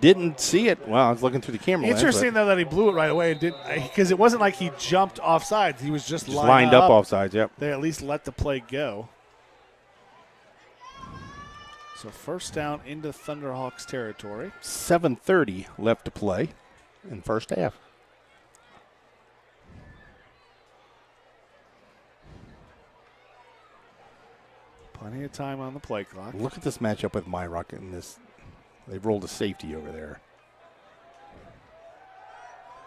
Speaker 2: Didn't see it. Well, I was looking through the camera.
Speaker 1: Interesting, though, that he blew it right away and didn't, because it wasn't like he jumped offsides. He was just
Speaker 2: lined up offsides. Yep.
Speaker 1: They at least let the play go. So first down into Thunderhawks territory.
Speaker 2: 7:30 left to play in first half.
Speaker 1: Plenty of time on the play clock.
Speaker 2: Look at this matchup with Myrock in this. They've rolled a safety over there.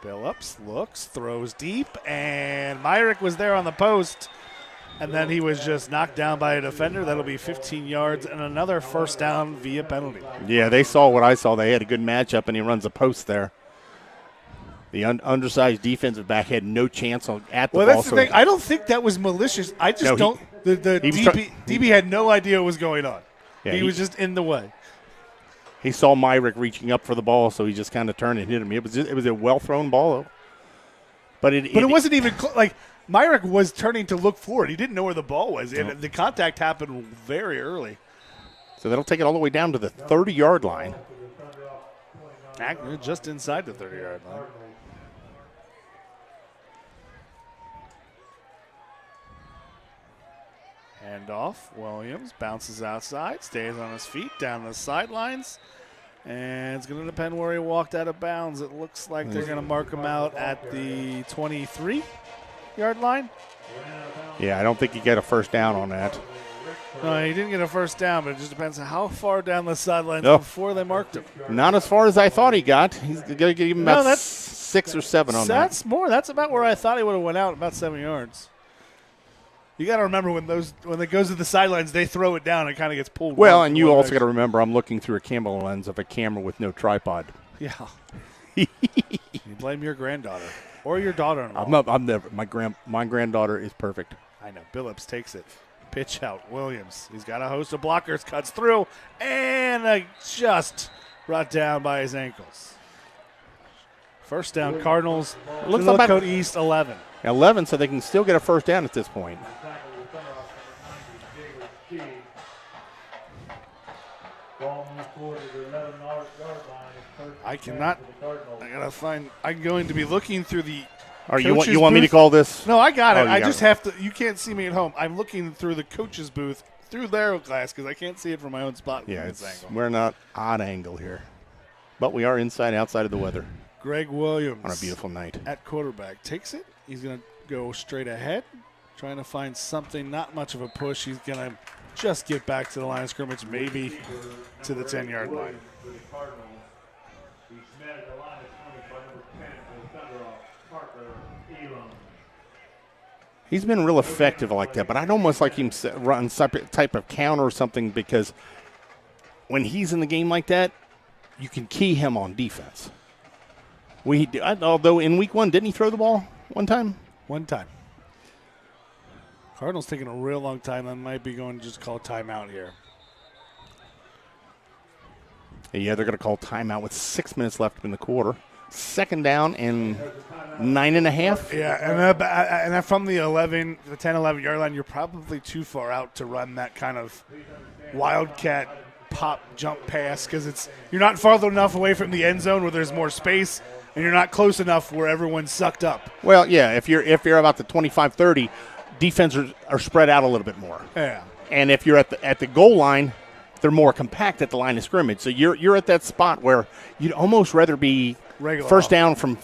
Speaker 1: Billups looks, throws deep, and Myrick was there on the post, and then he was just knocked down by a defender. That'll be 15 yards and another first down via penalty.
Speaker 2: Yeah, they saw what I saw. They had a good matchup, and he runs a post there. The undersized defensive back had no chance at the ball.
Speaker 1: Well, that's the thing. I don't think that was malicious. I just don't. The DB had no idea what was going on.
Speaker 2: Yeah,
Speaker 1: he was just in the way.
Speaker 2: He saw Myrick reaching up for the ball, so he just kind of turned and hit him. It was a well-thrown ball, though. But it
Speaker 1: wasn't even like Myrick was turning to look forward. He didn't know where the ball was. And the contact happened very early.
Speaker 2: So that'll take it all the way down to the 30-yard line.
Speaker 1: Just inside the 30-yard line. Hand off. Williams bounces outside, stays on his feet, down the sidelines. And it's going to depend where he walked out of bounds. It looks like they're going to mark him out at the 23-yard line.
Speaker 2: Yeah, I don't think he got a first down on that.
Speaker 1: No, he didn't get a first down, but it just depends on how far down the sidelines before they marked him.
Speaker 2: Not as far as I thought he got. He's going to give him about 6 or 7 on that.
Speaker 1: That's more. That's about where I thought he would have went out, about 7 yards. You got to remember when it goes to the sidelines, they throw it down. It kind of gets pulled.
Speaker 2: Well, and you also got to remember, I'm looking through a camera lens of a camera with no tripod.
Speaker 1: Yeah. You blame your granddaughter or your daughter-in-law.
Speaker 2: I'm never. My granddaughter is perfect.
Speaker 1: I know. Billups takes it. Pitch out. Williams. He's got a host of blockers. Cuts through and just brought down by his ankles. First down. Cardinals.
Speaker 2: Looks
Speaker 1: to
Speaker 2: like
Speaker 1: Lakota East 11.
Speaker 2: 11, so they can still get a first down at this point.
Speaker 1: I'm going to be looking through the.
Speaker 2: You want me to call this?
Speaker 1: No, I got it. I
Speaker 2: got
Speaker 1: just
Speaker 2: it.
Speaker 1: have to. You can't see me at home. I'm looking through the coach's booth through their glass because I can't see it from my own spot.
Speaker 2: Yeah, we're not odd angle here, but we are outside of the weather.
Speaker 1: Greg Williams
Speaker 2: on a beautiful night
Speaker 1: at quarterback takes it. He's going to go straight ahead, trying to find something. Not much of a push. He's going to just get back to the line of scrimmage, maybe to the 10-yard line.
Speaker 2: He's been real effective like that, but I'd almost like him run some type of counter or something because when he's in the game like that, you can key him on defense. Although in week 1, didn't he throw the ball one time?
Speaker 1: One time. Cardinals taking a real long time. I might be going to just call timeout here.
Speaker 2: Yeah, they're going to call timeout with 6 minutes left in the quarter. Second down and 9.5.
Speaker 1: Yeah, and from the 10, 11-yard line, you're probably too far out to run that kind of wildcat pop jump pass because you're not farther enough away from the end zone where there's more space. And you're not close enough where everyone's sucked up.
Speaker 2: Well, yeah, if you're about the 25-30, defenses are spread out a little bit more.
Speaker 1: Yeah.
Speaker 2: And if you're at the goal line, they're more compact at the line of scrimmage. So you're at that spot where you'd almost rather be
Speaker 1: regular
Speaker 2: first down from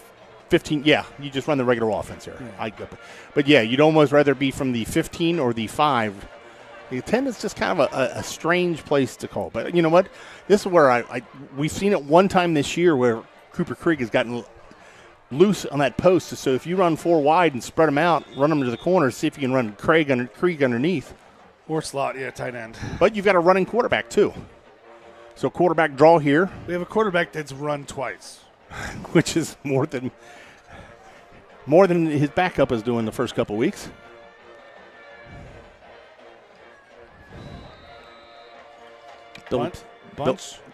Speaker 2: 15. Yeah, you just run the regular offense here. Yeah. But yeah, you'd almost rather be from the 15 or the 5. The 10 is just kind of a strange place to call. But you know what? This is where we've seen it one time this year where Cooper Creek has gotten loose on that post. So if you run 4 wide and spread them out, run them to the corner, see if you can run Krieg underneath.
Speaker 1: Or slot, tight end.
Speaker 2: But you've got a running quarterback too. So quarterback draw here.
Speaker 1: We have a quarterback that's run twice.
Speaker 2: Which is more than his backup is doing the first couple weeks.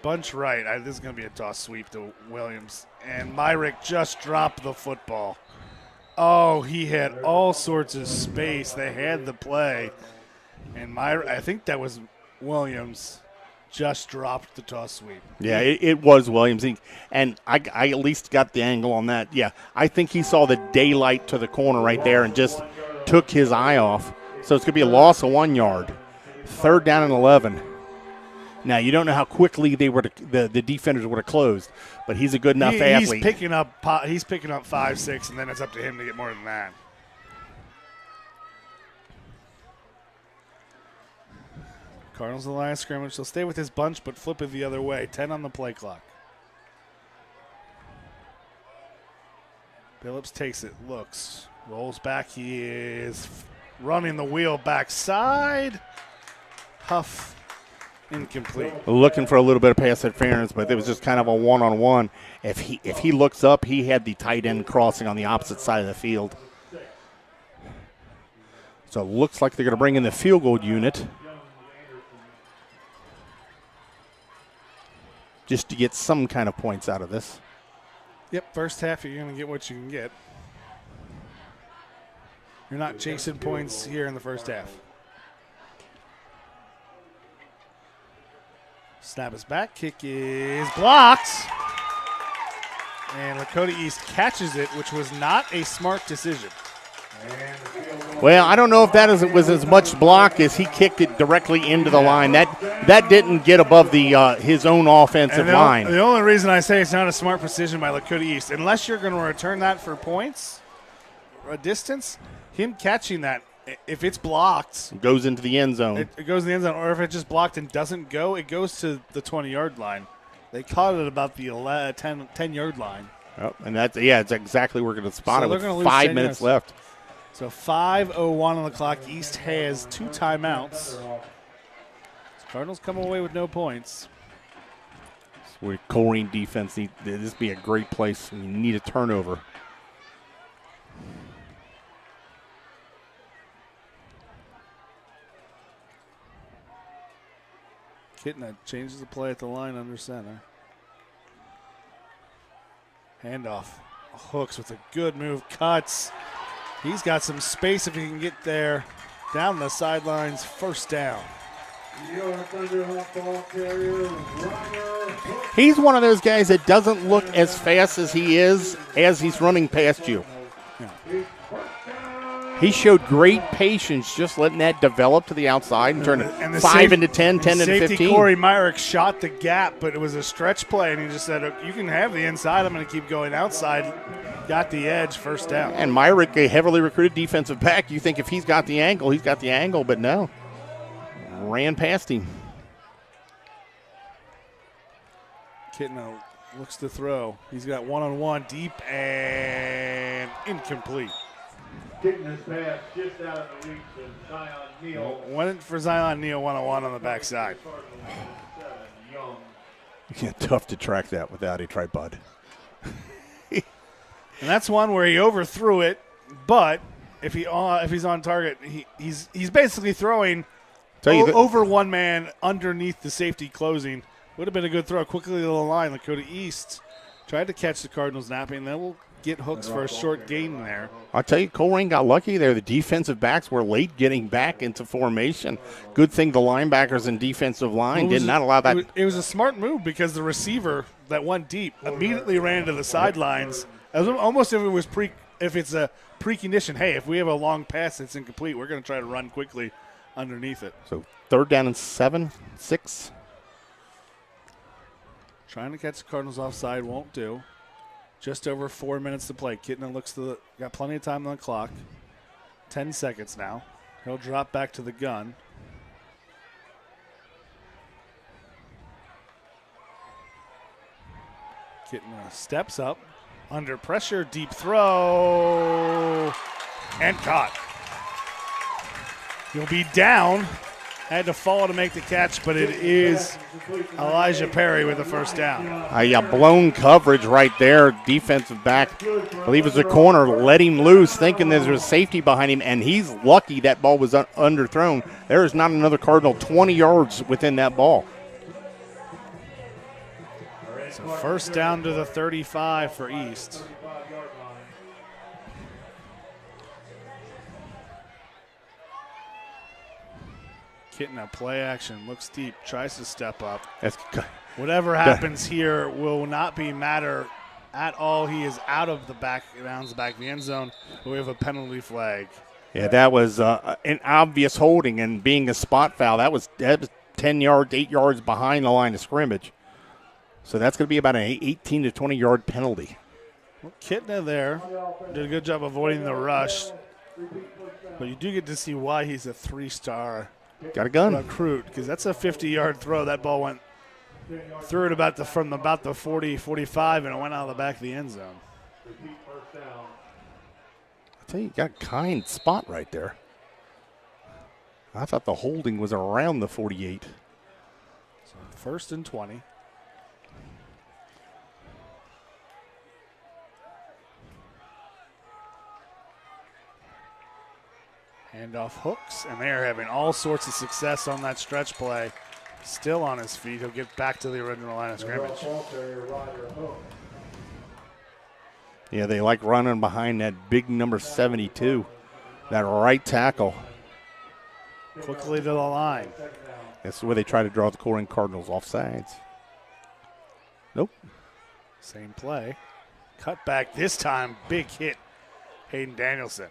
Speaker 1: Bunch right. This is going to be a toss sweep to Williams. And Myrick just dropped the football. Oh, he had all sorts of space. They had the play. And I think that was Williams just dropped the toss sweep.
Speaker 2: Yeah, it was Williams. And I at least got the angle on that. Yeah, I think he saw the daylight to the corner right there and just took his eye off. So it's going to be a loss of 1 yard. Third down and 11. Now, you don't know how quickly the defenders would have closed, but he's a good enough athlete.
Speaker 1: He's picking up 5, 6, and then it's up to him to get more than that. Cardinals the line of scrimmage. They'll stay with his bunch, but flip it the other way. 10 on the play clock. Billups takes it, looks, rolls back. He is running the wheel backside. Huff. Incomplete.
Speaker 2: Looking for a little bit of pass interference, but it was just kind of a one-on-one. If he looks up, he had the tight end crossing on the opposite side of the field. So it looks like they're going to bring in the field goal unit. just to get some kind of points out of this.
Speaker 1: Yep, first half you're going to get what you can get. You're not chasing points here in the first half. Snap is back. Kick is blocked. And Lakota East catches it, which was not a smart decision.
Speaker 2: Well, I don't know if that was as much block as he kicked it directly into the line. That didn't get above the his own offensive line.
Speaker 1: The only reason I say it's not a smart decision by Lakota East, unless you're going to return that for points, a distance, him catching that, if it's blocked,
Speaker 2: goes into the end zone.
Speaker 1: It goes in the end zone, or if it's just blocked and doesn't go, it goes to the 20-yard line. They caught it about the 10-yard line.
Speaker 2: Oh, and it's exactly where we're going to spot it with 5 minutes left.
Speaker 1: So 5:01 on the clock. East has 2 timeouts. Cardinals come away with no points.
Speaker 2: Where Colerain defense, this would be a great place. You need a turnover.
Speaker 1: Kitna changes the play at the line under center. Handoff. Hooks with a good move. Cuts. He's got some space if he can get there. Down the sidelines. First down.
Speaker 2: He's one of those guys that doesn't look as fast as he is as he's running past you.
Speaker 1: Yeah.
Speaker 2: He showed great patience just letting that develop to the outside and turn it 5 into 10, 10 into 15.
Speaker 1: Safety Corey Myrick shot the gap, but it was a stretch play, and he just said, you can have the inside. I'm going to keep going outside. Got the edge, first down.
Speaker 2: And Myrick, a heavily recruited defensive back, you think if he's got the angle, but no. Ran past him.
Speaker 1: Kitno looks to throw. He's got one-on-one deep and incomplete.
Speaker 3: Getting this pass just out of the reach of Zion Neal.
Speaker 1: Went for Zion Neal one-on-one on the backside.
Speaker 2: Yeah, tough to track that without a tripod.
Speaker 1: And that's one where he overthrew it, but if he's on target, he's basically throwing over one man underneath the safety closing. Would have been a good throw. Quickly to the line. Lakota East tried to catch the Cardinals napping. Then we'll get hooks for a short gain there.
Speaker 2: I'll tell you, Colerain got lucky there. The defensive backs were late getting back into formation. Good thing the linebackers and defensive line did not allow that.
Speaker 1: It was a smart move because the receiver that went deep immediately ran to the sidelines. As almost if it's a precondition. Hey, if we have a long pass that's incomplete, we're going to try to run quickly underneath it.
Speaker 2: So 3rd down and 7, 6.
Speaker 1: Trying to catch the Cardinals offside, won't do. Just over 4 minutes to play. Kitna got plenty of time on the clock. 10 seconds now. He'll drop back to the gun. Kitna steps up. Under pressure, deep throw. And caught. He'll be down. Had to fall to make the catch, but it is Elijah Perry with the first down.
Speaker 2: Blown coverage right there. Defensive back, I believe it was a corner, let him loose, thinking there was safety behind him, and he's lucky that ball was underthrown. There is not another Cardinal 20 yards within that ball.
Speaker 1: So first down to the 35 for East. Kitna, play action, looks deep, tries to step up. Whatever happens here will not be matter at all. He is out of the back of the end zone. We have a penalty flag.
Speaker 2: Yeah, that was an obvious holding, and being a spot foul, that was 10 yards, 8 yards behind the line of scrimmage. So that's going to be about an 18 to 20-yard penalty.
Speaker 1: Well, Kitna there did a good job avoiding the rush, but you do get to see why he's a 3-star.
Speaker 2: Got a gun.
Speaker 1: Recruit, because that's a 50-yard throw. That ball went through it from about the 40, 45, and it went out of the back of the end zone.
Speaker 2: I tell you, you got a kind spot right there. I thought the holding was around the 48.
Speaker 1: So 1st and 20. Handoff hooks, and they are having all sorts of success on that stretch play. Still on his feet. He'll get back to the original line of scrimmage.
Speaker 2: Yeah, they like running behind that big number 72, that right tackle.
Speaker 1: Quickly to the line.
Speaker 2: That's where they try to draw the Colerain Cardinals off sides. Nope.
Speaker 1: Same play. Cut back this time. Big hit. Hayden Danielson.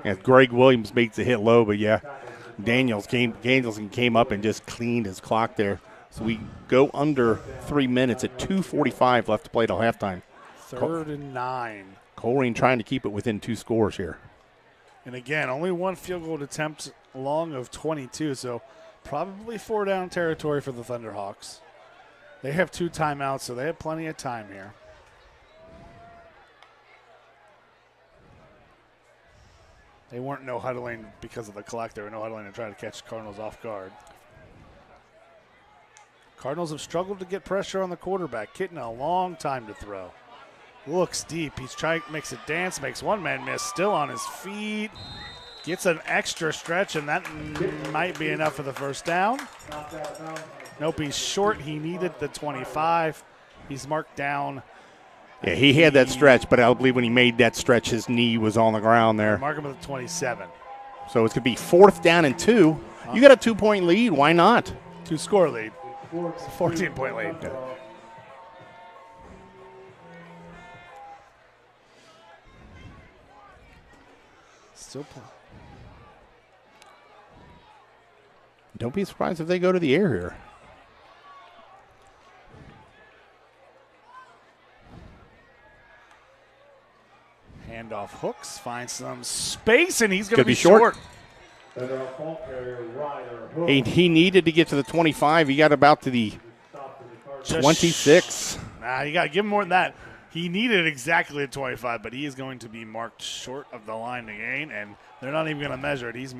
Speaker 2: Yeah, Greg Williams makes the hit low, but yeah, Danielson came up and just cleaned his clock there. So we go under 3 minutes at 2:45 left to play till halftime.
Speaker 1: 3rd and 9.
Speaker 2: Colerain trying to keep it within 2 scores here.
Speaker 1: And again, only one field goal attempt long of 22, so probably 4 down territory for the Thunderhawks. They have 2 timeouts, so they have plenty of time here. They weren't no huddling because of the clock. They were no huddling to try to catch the Cardinals off guard. Cardinals have struggled to get pressure on the quarterback. Kitten a long time to throw. Looks deep. He's trying, makes a dance, makes one man miss. Still on his feet. Gets an extra stretch, and that might be enough for the first down. Nope, he's short. He needed the 25. He's marked down.
Speaker 2: Yeah, he had that stretch, but I believe when he made that stretch, his knee was on the ground there.
Speaker 1: Mark him at the 27.
Speaker 2: So it's going to be 4th down and 2. You got a 2-point lead. Why not?
Speaker 1: 2-score lead. It's a 14-point lead.
Speaker 2: Yeah.
Speaker 1: Still playing.
Speaker 2: Don't be surprised if they go to the air here.
Speaker 1: Handoff hooks, finds some space, and he's going to
Speaker 2: Could be
Speaker 1: be short.
Speaker 2: He needed to get to the 25. He got about to the 26.
Speaker 1: Nah, you got to give him more than that. He needed exactly a 25, but he is going to be marked short of the line to gain, and they're not even going to measure it. He's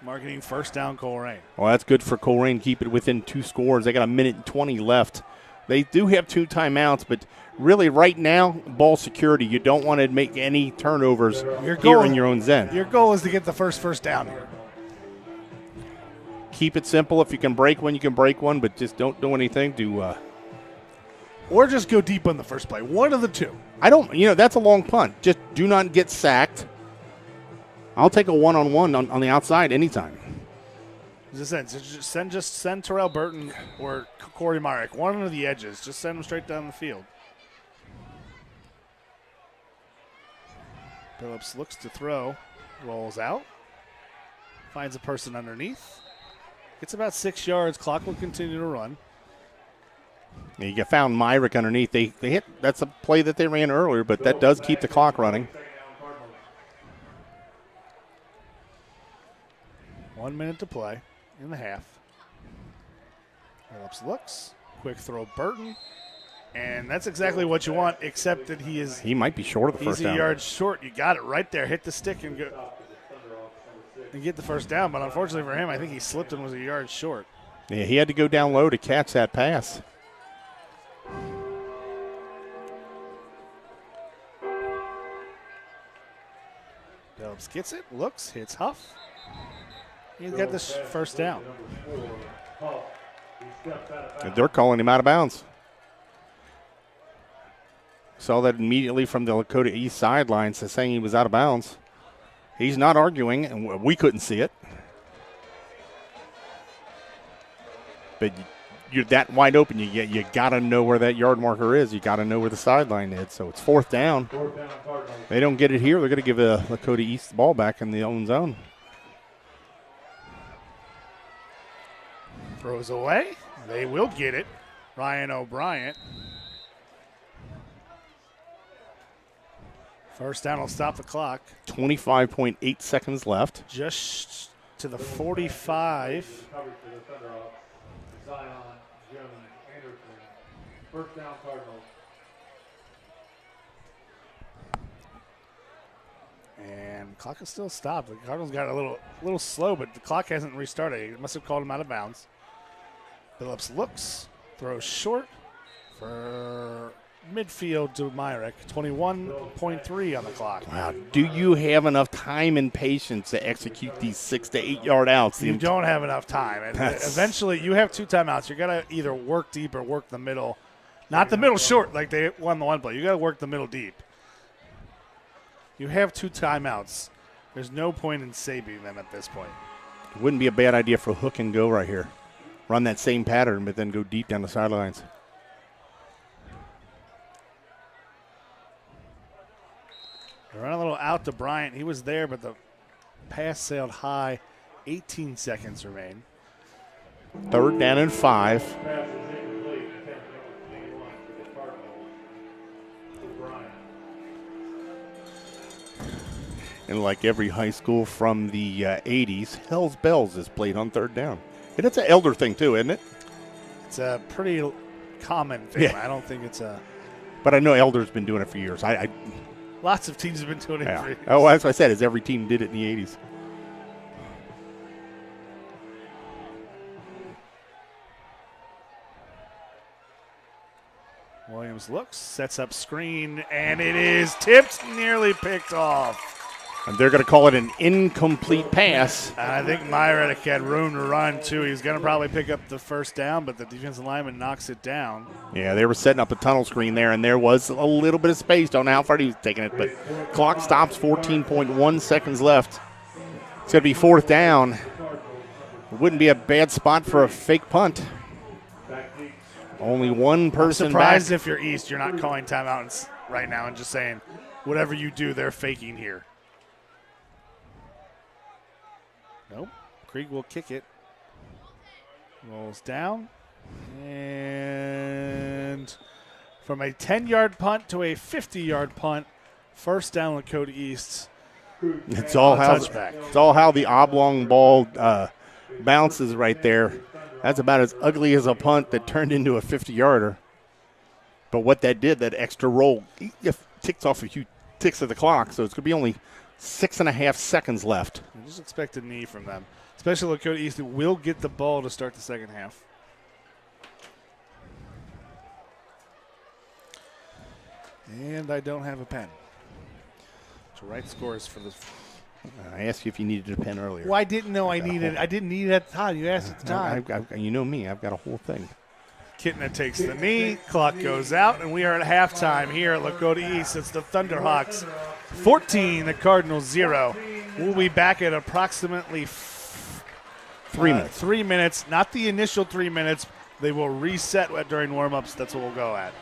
Speaker 1: marking first down Colerain.
Speaker 2: Well, that's good for Colerain. Keep it within 2 scores. They got a minute and 20 left. They do have 2 timeouts, but really right now, ball security. You don't want to make any turnovers here in your own zone.
Speaker 1: Your goal is to get the first down here.
Speaker 2: Keep it simple. If you can break one, you can break one, but just don't do anything to
Speaker 1: or just go deep on the first play. One of the two.
Speaker 2: That's a long punt. Just do not get sacked. I'll take a one-on-one on the outside anytime.
Speaker 1: Just send Terrell Burton or Corey Myrick, one of the edges. Just send them straight down the field. Phillips looks to throw, rolls out, finds a person underneath. Gets about 6 yards. Clock will continue to run.
Speaker 2: You found Myrick underneath. They hit. That's a play that they ran earlier, but that does keep the clock running.
Speaker 1: 1 minute to play in the half. Phillips looks. Quick throw, Burton. And that's exactly what you want, except that
Speaker 2: he might be short of the first down.
Speaker 1: He's a yard short. You got it right there. Hit the stick and go and get the first down. But unfortunately for him, I think he slipped and was a yard short.
Speaker 2: Yeah, he had to go down low to catch that pass.
Speaker 1: Phillips gets it, looks, hits Huff. He's got this first down.
Speaker 2: They're calling him out of bounds. Saw that immediately from the Lakota East sidelines, saying he was out of bounds. He's not arguing, and we couldn't see it. But you're that wide open, you got to know where that yard marker is. You got to know where the sideline is. So it's 4th down. They don't get it here. They're going to give the Lakota East the ball back in the own zone.
Speaker 1: Throws away. They will get it. Ryan O'Brien. First down will stop the clock.
Speaker 2: 25.8 seconds left.
Speaker 1: Just to the 45.
Speaker 3: First down, Cardinals.
Speaker 1: And clock is still stopped. The Cardinals got a little slow, but the clock hasn't restarted. It must have called him out of bounds. Phillips looks, throws short for midfield to Myrick. 21.3 on the clock.
Speaker 2: Wow. Do you have enough time and patience to execute these 6 to 8 yard outs?
Speaker 1: You don't have enough time. And eventually, you have 2 timeouts. You got to either work deep or work the middle. Not the middle short like they won the one play. You got to work the middle deep. You have 2 timeouts. There's no point in saving them at this point.
Speaker 2: It wouldn't be a bad idea for hook and go right here. Run that same pattern, but then go deep down the sidelines.
Speaker 1: They run a little out to Bryant. He was there, but the pass sailed high. 18 seconds remain.
Speaker 2: 3rd down and 5.
Speaker 3: Pass is incomplete. Attempt number 21 for the Cardinals. O'Brien.
Speaker 2: And like every high school from the 80s, Hell's Bells is played on 3rd down. And it's an elder thing too, isn't it?
Speaker 1: It's a pretty common thing.
Speaker 2: Yeah.
Speaker 1: I don't think it's a.
Speaker 2: But I know Elder's been doing it for years.
Speaker 1: Lots of teams have been doing it for years.
Speaker 2: Oh, that's what I said, is every team did it in the 80s.
Speaker 1: Williams looks, sets up screen, and it is tipped, nearly picked off.
Speaker 2: And they're going to call it an incomplete pass.
Speaker 1: And I think Myrick had room to run, too. He's going to probably pick up the first down, but the defensive lineman knocks it down.
Speaker 2: Yeah, they were setting up a tunnel screen there, and there was a little bit of space. Don't know how far he was taking it, but clock stops, 14.1 seconds left. It's going to be 4th down. It wouldn't be a bad spot for a fake punt. Only one person
Speaker 1: Surprised
Speaker 2: back.
Speaker 1: if you're East, you're not calling timeout right now and just saying, whatever you do, they're faking here. Nope. Krieg will kick it. Rolls down. And from a 10-yard punt to a 50-yard punt, 1st down Lakota East.
Speaker 2: It's all how the oblong ball bounces right there. That's about as ugly as a punt that turned into a 50-yarder. But what that did, that extra roll, ticks off a few ticks of the clock, so it's going to be only 6.5 seconds left.
Speaker 1: I just expect a knee from them, especially Lakota East, who will get the ball to start the second half. And I don't have a pen to write scores for this.
Speaker 2: I asked you if you needed a pen earlier.
Speaker 1: Well, I didn't know I needed it. I didn't need it at the time. You asked at the time.
Speaker 2: You know me. I've got a whole thing.
Speaker 1: Kitna takes the knee. Clock goes out, and we are at halftime here at Lakota East. It's the Thunderhawks 14, the Cardinals 0. We'll be back at approximately
Speaker 2: 3 minutes.
Speaker 1: 3 minutes, not the initial 3 minutes. They will reset during warm-ups. That's what we'll go at.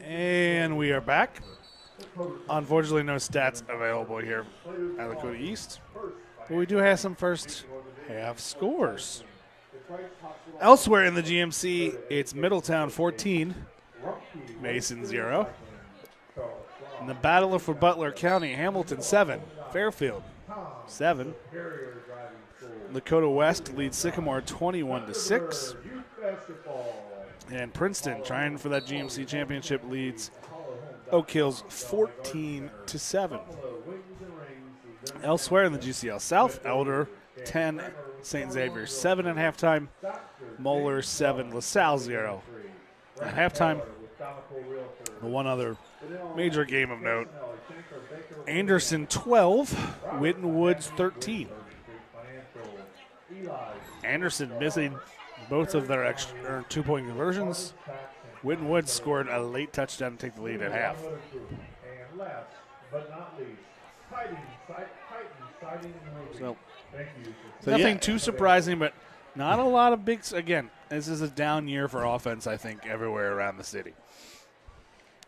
Speaker 1: And we are back. Unfortunately, no stats available here at Lakota East. But we do have some first half scores. Elsewhere in the GMC, it's Middletown 14, Mason 0. In the battle for Butler County, Hamilton 7, Fairfield 7. Lakota West leads Sycamore 21-6. And Princeton, trying for that GMC championship, leads Oak Hills 14-7. Elsewhere in the GCL South, Elder 10, St. Xavier 7 at halftime, Moeller 7, LaSalle 0 at halftime. One other major game of note, Anderson 12, Whitten Woods 13. Anderson missing both of their extra 2-point conversions. Whitten Woods scored a late touchdown to take the lead at half. So nothing too surprising, but not a lot of bigs. Again, this is a down year for offense, I think, everywhere around the city.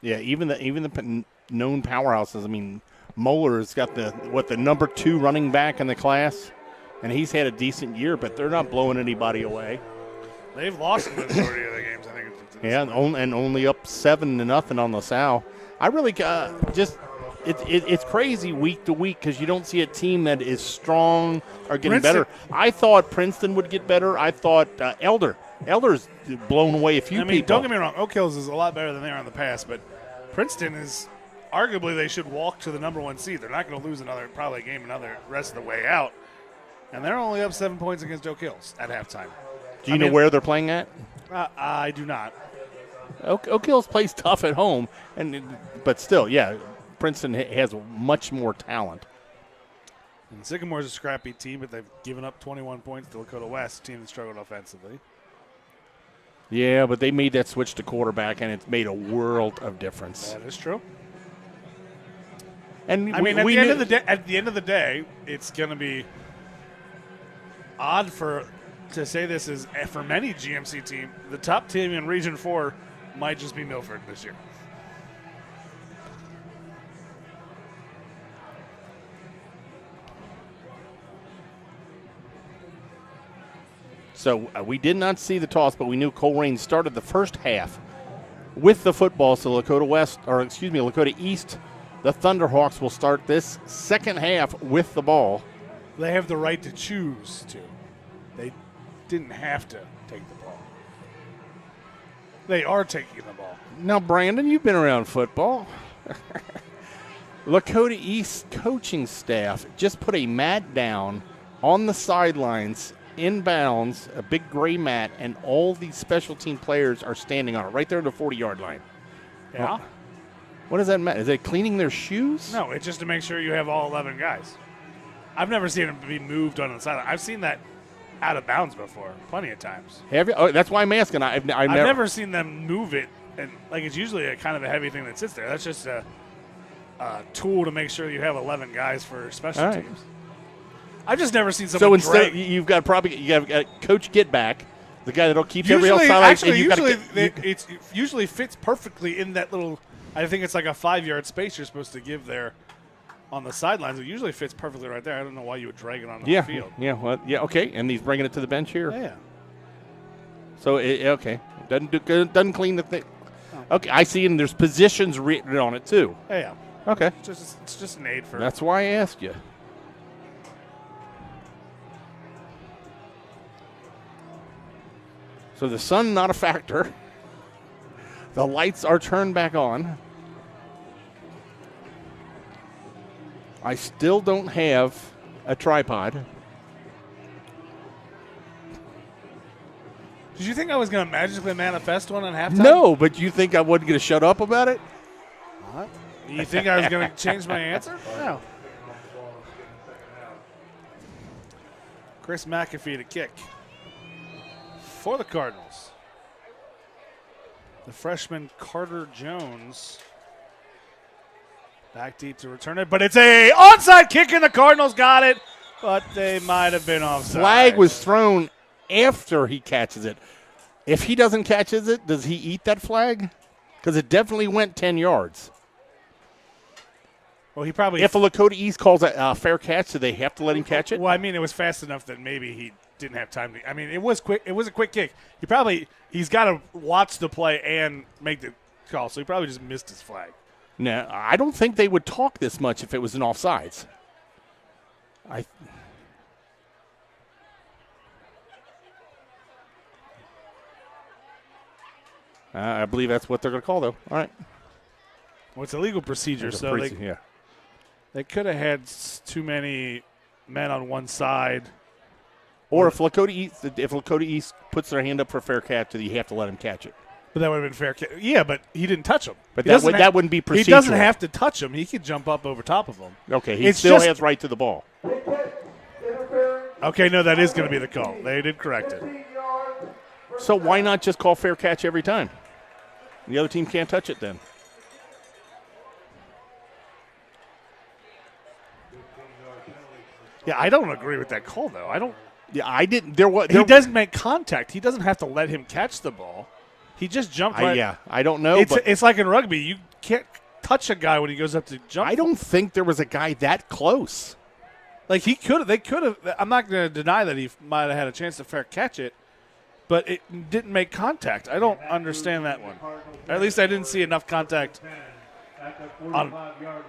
Speaker 2: Yeah, even the known powerhouses. I mean, Moeller's got the number 2 running back in the class, and he's had a decent year, but they're not blowing anybody away.
Speaker 1: They've lost the majority of the games, I think.
Speaker 2: Yeah, and only up 7-0 on LaSalle. I really it's crazy week to week because you don't see a team that is strong or getting better. I thought Princeton would get better. I thought Elder's blown away a few people.
Speaker 1: Don't get me wrong. Oak Hills is a lot better than they are in the past, but Princeton is arguably they should walk to the number 1 seed. They're not going to lose probably a game another rest of the way out, and they're only up 7 points against Oak Hills at halftime.
Speaker 2: Do you know where they're playing at?
Speaker 1: I do not.
Speaker 2: Oak Hills plays tough at home, but still, yeah, Princeton has much more talent.
Speaker 1: And Sycamore's a scrappy team, but they've given up 21 points to Lakota West, a team that struggled offensively.
Speaker 2: Yeah, but they made that switch to quarterback, and it's made a world of difference.
Speaker 1: That is true.
Speaker 2: And
Speaker 1: at the end of the day, it's going to be odd to say this is for many GMC team. The top team in Region 4 might just be Milford this year.
Speaker 2: So we did not see the toss, but we knew Colerain started the first half with the football. So Lakota East, the Thunderhawks will start this second half with the ball.
Speaker 1: They have the right to choose to. They didn't have to take the ball. They are taking the ball.
Speaker 2: Now, Brandon, you've been around football. Lakota East coaching staff just put a mat down on the sidelines in bounds, a big gray mat, and all these special team players are standing on it right there at the 40-yard line.
Speaker 1: Yeah.
Speaker 2: What does that matter? Is it cleaning their shoes?
Speaker 1: No, it's just to make sure you have all 11 guys. I've never seen them be moved on the sideline. I've seen that out of bounds before, plenty of times.
Speaker 2: Have you? Oh, that's why I'm asking. I've
Speaker 1: never seen them move it, and it's usually a kind of a heavy thing that sits there. That's just a tool to make sure you have 11 guys for special teams. I've just never seen someone.
Speaker 2: So instead, you've got Coach Getback, the guy that'll keep everybody else silent.
Speaker 1: Actually, it usually fits perfectly in that little. I think it's like a 5-yard space you're supposed to give there on the sidelines. It usually fits perfectly right there. I don't know why you would drag it onto the field.
Speaker 2: Yeah, okay. And he's bringing it to the bench here.
Speaker 1: Yeah.
Speaker 2: So okay, doesn't clean the thing. Oh. Okay, I see, and there's positions written on it too.
Speaker 1: Yeah.
Speaker 2: Okay.
Speaker 1: It's just an aid for.
Speaker 2: That's why I asked you. So the sun not a factor. The lights are turned back on. I still don't have a tripod.
Speaker 1: Did you think I was going to magically manifest one on halftime?
Speaker 2: No, but you think I wasn't going to shut up about it?
Speaker 1: What? You think I was going to change my answer? No. Chris McAfee to kick for the Cardinals. The freshman Carter Jones back deep to return it, but it's a onside kick and the Cardinals got it, but they might have been offside.
Speaker 2: Flag was thrown after he catches it. If he doesn't catch it, does he eat that flag? because it definitely went 10 yards.
Speaker 1: Well, he probably.
Speaker 2: If a Lakota East calls a fair catch, do they have to let him catch it?
Speaker 1: Well, I mean, it was fast enough that maybe he didn't have time to. I mean, it was quick. It was a quick kick. He's got to watch the play and make the call, so he probably just missed his flag.
Speaker 2: No, I don't think they would talk this much if it was an offsides. I believe that's what they're going to call, though. All right.
Speaker 1: Well, it's a legal procedure, so they could have had too many men on one side.
Speaker 2: Or if Lakota East puts their hand up for a fair catch, you have to let him catch it.
Speaker 1: But that would have been fair. Yeah, but he didn't touch him.
Speaker 2: But that wouldn't be procedural.
Speaker 1: He doesn't have to touch him. He could jump up over top of him.
Speaker 2: Okay, he still has right to the ball.
Speaker 1: Okay, no, that is going to be the call. They did correct it.
Speaker 2: So why not just call fair catch every time? The other team can't touch it then.
Speaker 1: Yeah, I don't agree with that call, though. I don't.
Speaker 2: Yeah, I didn't.
Speaker 1: He doesn't make contact. He doesn't have to let him catch the ball. He just jumped right.
Speaker 2: Yeah, I don't know.
Speaker 1: It's like in rugby. You can't touch a guy when he goes up to jump.
Speaker 2: I don't think there was a guy that close.
Speaker 1: Like he could have. They could have. I'm not going to deny that he might have had a chance to fair catch it, but it didn't make contact. I don't understand that one. At least I didn't see enough contact.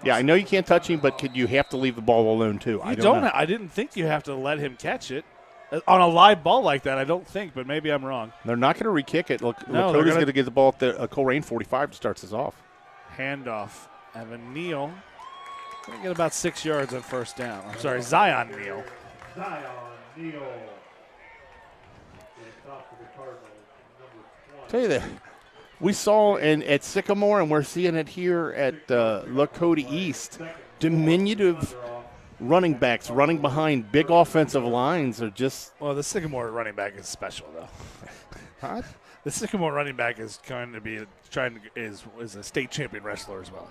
Speaker 2: Yeah, I know you can't touch him, but you have to leave the ball alone too. I don't know.
Speaker 1: I didn't think you have to let him catch it on a live ball like that. I don't think, but maybe I'm wrong.
Speaker 2: They're not going to re-kick it. Lakota's going to get the ball at the Colerain 45 to start us off.
Speaker 1: Handoff. Evan Neal. Going to get about 6 yards on first down. I'm sorry, Zion Neal.
Speaker 2: Tell you that. We saw at Sycamore, and we're seeing it here at Lakota East, diminutive running backs running behind big offensive lines are just.
Speaker 1: Well, the Sycamore running back is special, though.
Speaker 2: Huh?
Speaker 1: The Sycamore running back is going to be is a state champion wrestler as well.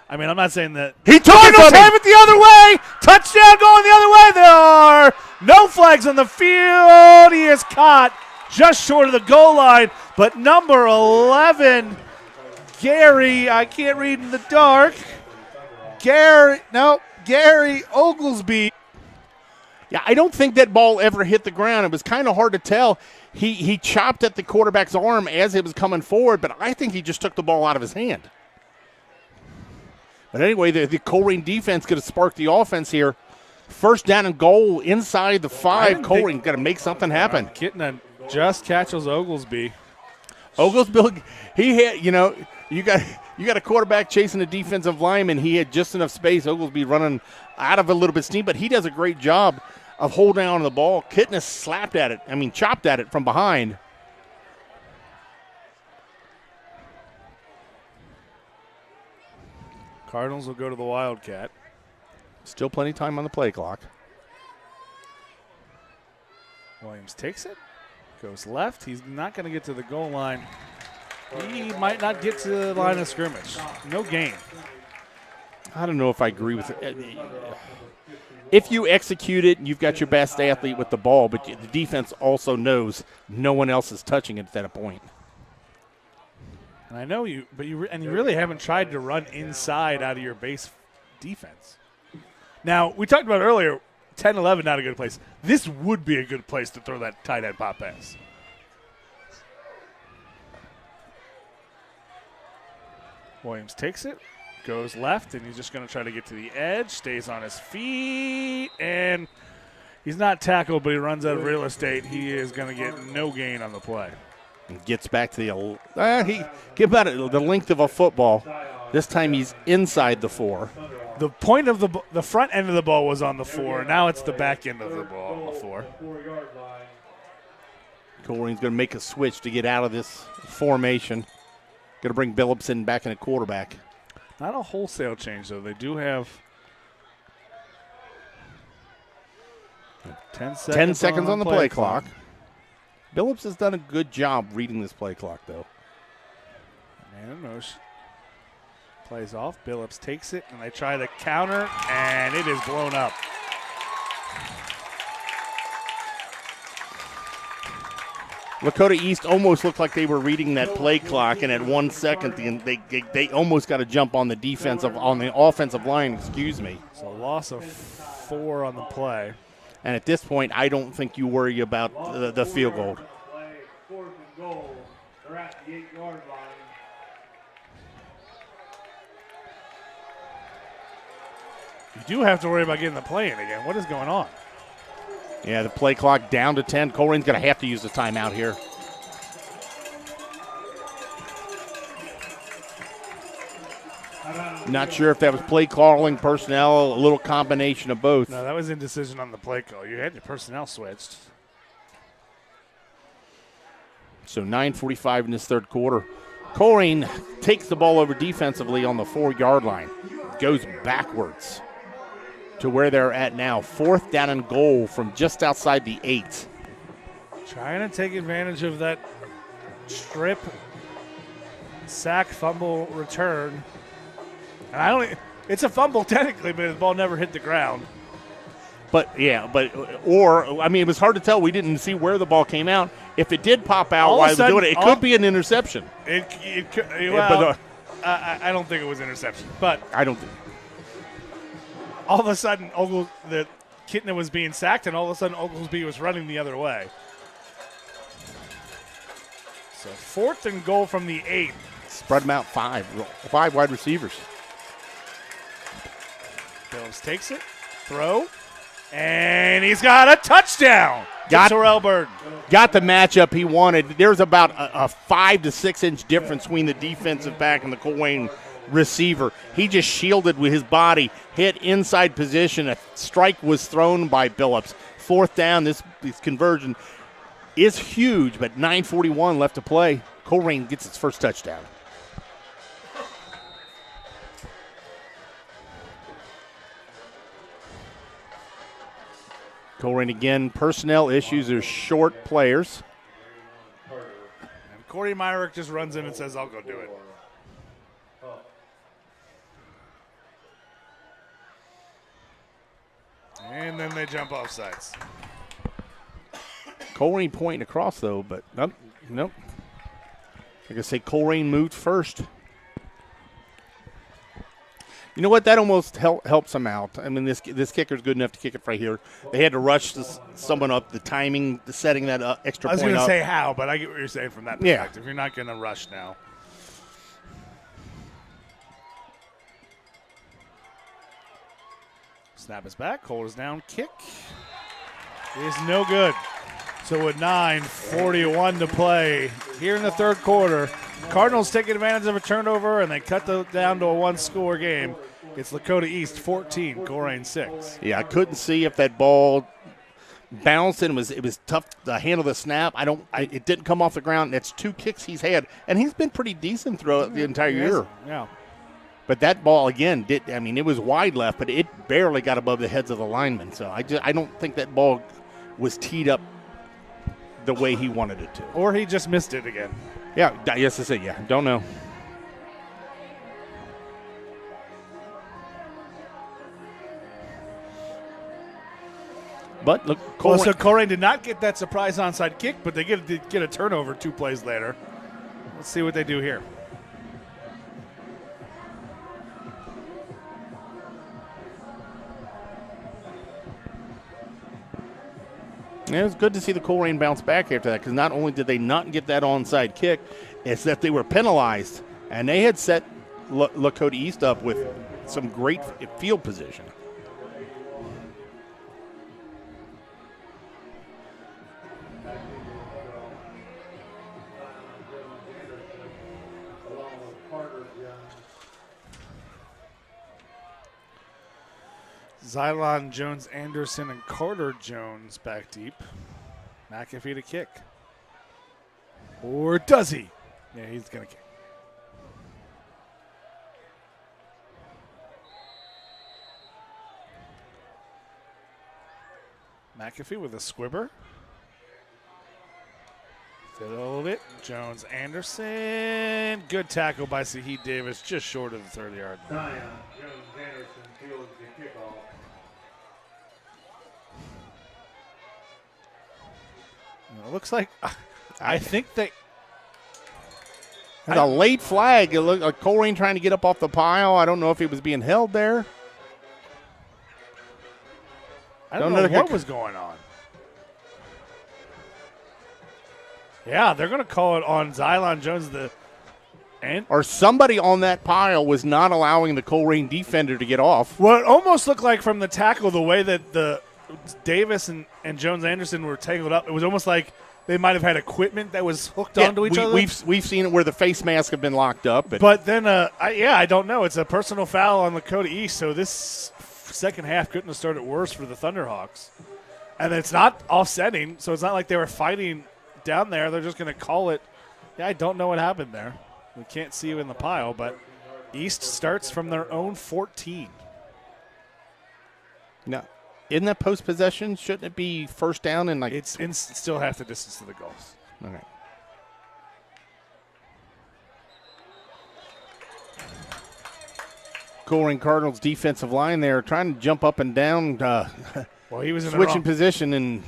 Speaker 1: I'm not saying that
Speaker 2: he took
Speaker 1: it the other way. Touchdown going the other way. There are no flags on the field. He is caught just short of the goal line, but number 11, Gary, I can't read in the dark. Gary Oglesby.
Speaker 2: Yeah, I don't think that ball ever hit the ground. It was kind of hard to tell. He chopped at the quarterback's arm as it was coming forward, but I think he just took the ball out of his hand. But anyway, the Colerain defense could have sparked the offense here. First down and goal inside the 5. Colerain got to make something happen.
Speaker 1: Kitten just catches Oglesby.
Speaker 2: Oglesby, he had, you got a quarterback chasing a defensive lineman. He had just enough space. Oglesby running out of a little bit steam, but he does a great job of holding on to the ball. Kitness chopped at it from behind.
Speaker 1: Cardinals will go to the Wildcat.
Speaker 2: Still plenty of time on the play clock.
Speaker 1: Williams takes it, goes left. He's not going to get to the goal line. He might not get to the line of scrimmage. No gain.
Speaker 2: I don't know if I agree with it. If you execute it, you've got your best athlete with the ball, but the defense also knows no one else is touching it at that point.
Speaker 1: And I know you really haven't tried to run inside out of your base defense. Now, we talked about earlier, 10-11, not a good place. This would be a good place to throw that tight end pop pass. Williams takes it, goes left, and he's just going to try to get to the edge, stays on his feet, and he's not tackled, but he runs out of real estate. He is going to get no gain on the play.
Speaker 2: And gets back to the length of a football. This time he's inside the 4.
Speaker 1: The point of the front end of the ball was on the 4. Now it's the back end of the ball, the 4.
Speaker 2: Colerain's going to make a switch to get out of this formation. Going to bring Billipson back in at quarterback.
Speaker 1: Not a wholesale change, though. They do have 10 seconds
Speaker 2: on the play clock. Billups has done a good job reading this play clock, though.
Speaker 1: Man in motion. Plays off. Billups takes it, and they try the counter, and it is blown up.
Speaker 2: Lakota East almost looked like they were reading that play clock, and at 1 second, they almost got to jump on the offensive line. Excuse me.
Speaker 1: So loss of 4 on the play.
Speaker 2: And at this point, I don't think you worry about the field goal.
Speaker 3: Play 4th and goal. They're at the 8-yard line.
Speaker 1: You do have to worry about getting the play in again. What is going on?
Speaker 2: Yeah, the play clock down to 10. Colerain's going to have to use the timeout here. Not sure if that was play calling, personnel, a little combination of both.
Speaker 1: No, that was indecision on the play call. You had your personnel switched.
Speaker 2: So 9:45 in this third quarter. Colerain takes the ball over defensively on the 4-yard line. Goes backwards to where they're at now. 4th down and goal from just outside the 8.
Speaker 1: Trying to take advantage of that strip, sack, fumble, return. And it's a fumble technically, but the ball never hit the ground.
Speaker 2: It was hard to tell. We didn't see where the ball came out. If it did pop out while he was doing it, it could be an interception.
Speaker 1: I don't think it was interception, but
Speaker 2: I don't think.
Speaker 1: All of a sudden, the Kitna was being sacked, and all of a sudden, Oglesby was running the other way. So 4th and goal from the 8.
Speaker 2: Spread them out 5 wide receivers.
Speaker 1: Phillips takes it, throw, and he's got a touchdown. Terrell Burton.
Speaker 2: Got the matchup he wanted. There's about a 5 to 6 inch difference between the defensive back and the Colerain receiver. He just shielded with his body, hit inside position. A strike was thrown by Phillips. 4th down, this conversion is huge, but 9:41 left to play. Colerain gets its first touchdown. Colerain again, personnel issues. There's short players.
Speaker 1: And Corey Myrick just runs in and says, I'll go do it. And then they jump off sides.
Speaker 2: Colerain pointing across, though, but nope. Like I say, Colerain moved first. You know what? That almost helps them out. I mean, this kicker's good enough to kick it right here. They had to rush someone up, the timing, the setting that extra point up.
Speaker 1: I was going to say how, but I get what you're saying from that perspective. Yeah. You're not going to rush now. Snap is back, hold is down, kick is no good. So with 9:41 to play here in the third quarter, Cardinals taking advantage of a turnover, and they cut down to a 1-score game. It's Lakota East 14, Colerain 6.
Speaker 2: Yeah, I couldn't see if that ball bounced and it was tough to handle the snap. It didn't come off the ground. That's 2 kicks he's had, and he's been pretty decent throughout the entire year.
Speaker 1: Yeah.
Speaker 2: But that ball again it was wide left, but it barely got above the heads of the linemen. So I don't think that ball was teed up the way he wanted it to.
Speaker 1: Or he just missed it again.
Speaker 2: Yeah, yes, I said, yeah. Don't know. But look,
Speaker 1: so Colerain did not get that surprise onside kick, but they get a turnover 2 plays later. Let's see what they do here.
Speaker 2: And it was good to see the Colerain bounce back after that, because not only did they not get that onside kick, it's that they were penalized, and they had set Lakota East up with some great field position.
Speaker 1: Xylon, Jones, Anderson, and Carter Jones back deep. McAfee to kick. Or does he? Yeah, he's going to kick. McAfee with a squibber. Fiddled it. Jones, Anderson. Good tackle by Saheed Davis, just short of the 30-yard line.
Speaker 3: Jones, Anderson fields the kickoff.
Speaker 1: It looks like I think they.
Speaker 2: There's a late flag. It looked like Colerain trying to get up off the pile. I don't know if he was being held there.
Speaker 1: I don't know what was going on. Yeah, they're going to call it on Xylon Jones.
Speaker 2: Or somebody on that pile was not allowing the Colerain defender to get off.
Speaker 1: Well, it almost looked like from the tackle, the way that the Davis and Jones Anderson were tangled up, it was almost like they might have had equipment that was hooked onto each other.
Speaker 2: We've seen it where the face masks have been locked up.
Speaker 1: But then, I don't know. It's a personal foul on Lakota East, so this second half couldn't have started worse for the Thunderhawks. And it's not offsetting, so it's not like they were fighting down there. They're just going to call it. Yeah, I don't know what happened there. We can't see you in the pile, but East starts from their own 14.
Speaker 2: No. Isn't that post possession? Shouldn't it be first down and like
Speaker 1: it's still half the distance to the goal?
Speaker 2: Okay. Colerain Cardinals defensive line there trying to jump up and down.
Speaker 1: Well, he was in
Speaker 2: switching position and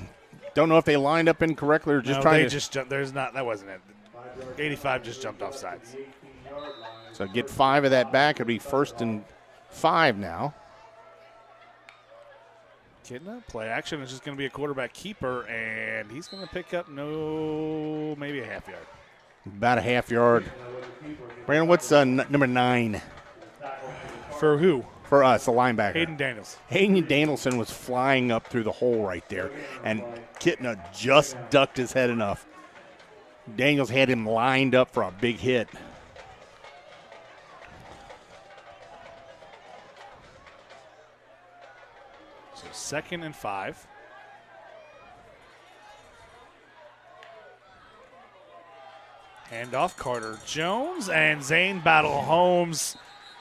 Speaker 2: don't know if they lined up incorrectly or just trying to.
Speaker 1: Just jumped. That wasn't it. 85 just jumped off sides.
Speaker 2: So get 5 of that back. It'll be 1st and 5 now.
Speaker 1: Getting up. Play action is just going to be a quarterback keeper, and he's going to pick up maybe a half yard.
Speaker 2: About a half yard. Brandon, what's number 9?
Speaker 1: For who?
Speaker 2: For us, the linebacker.
Speaker 1: Hayden Daniels.
Speaker 2: Hayden Danielson was flying up through the hole right there, and Kitna just ducked his head enough. Daniels had him lined up for a big hit.
Speaker 1: So 2nd and 5. Handoff, Carter Jones, and Zane Battle Holmes.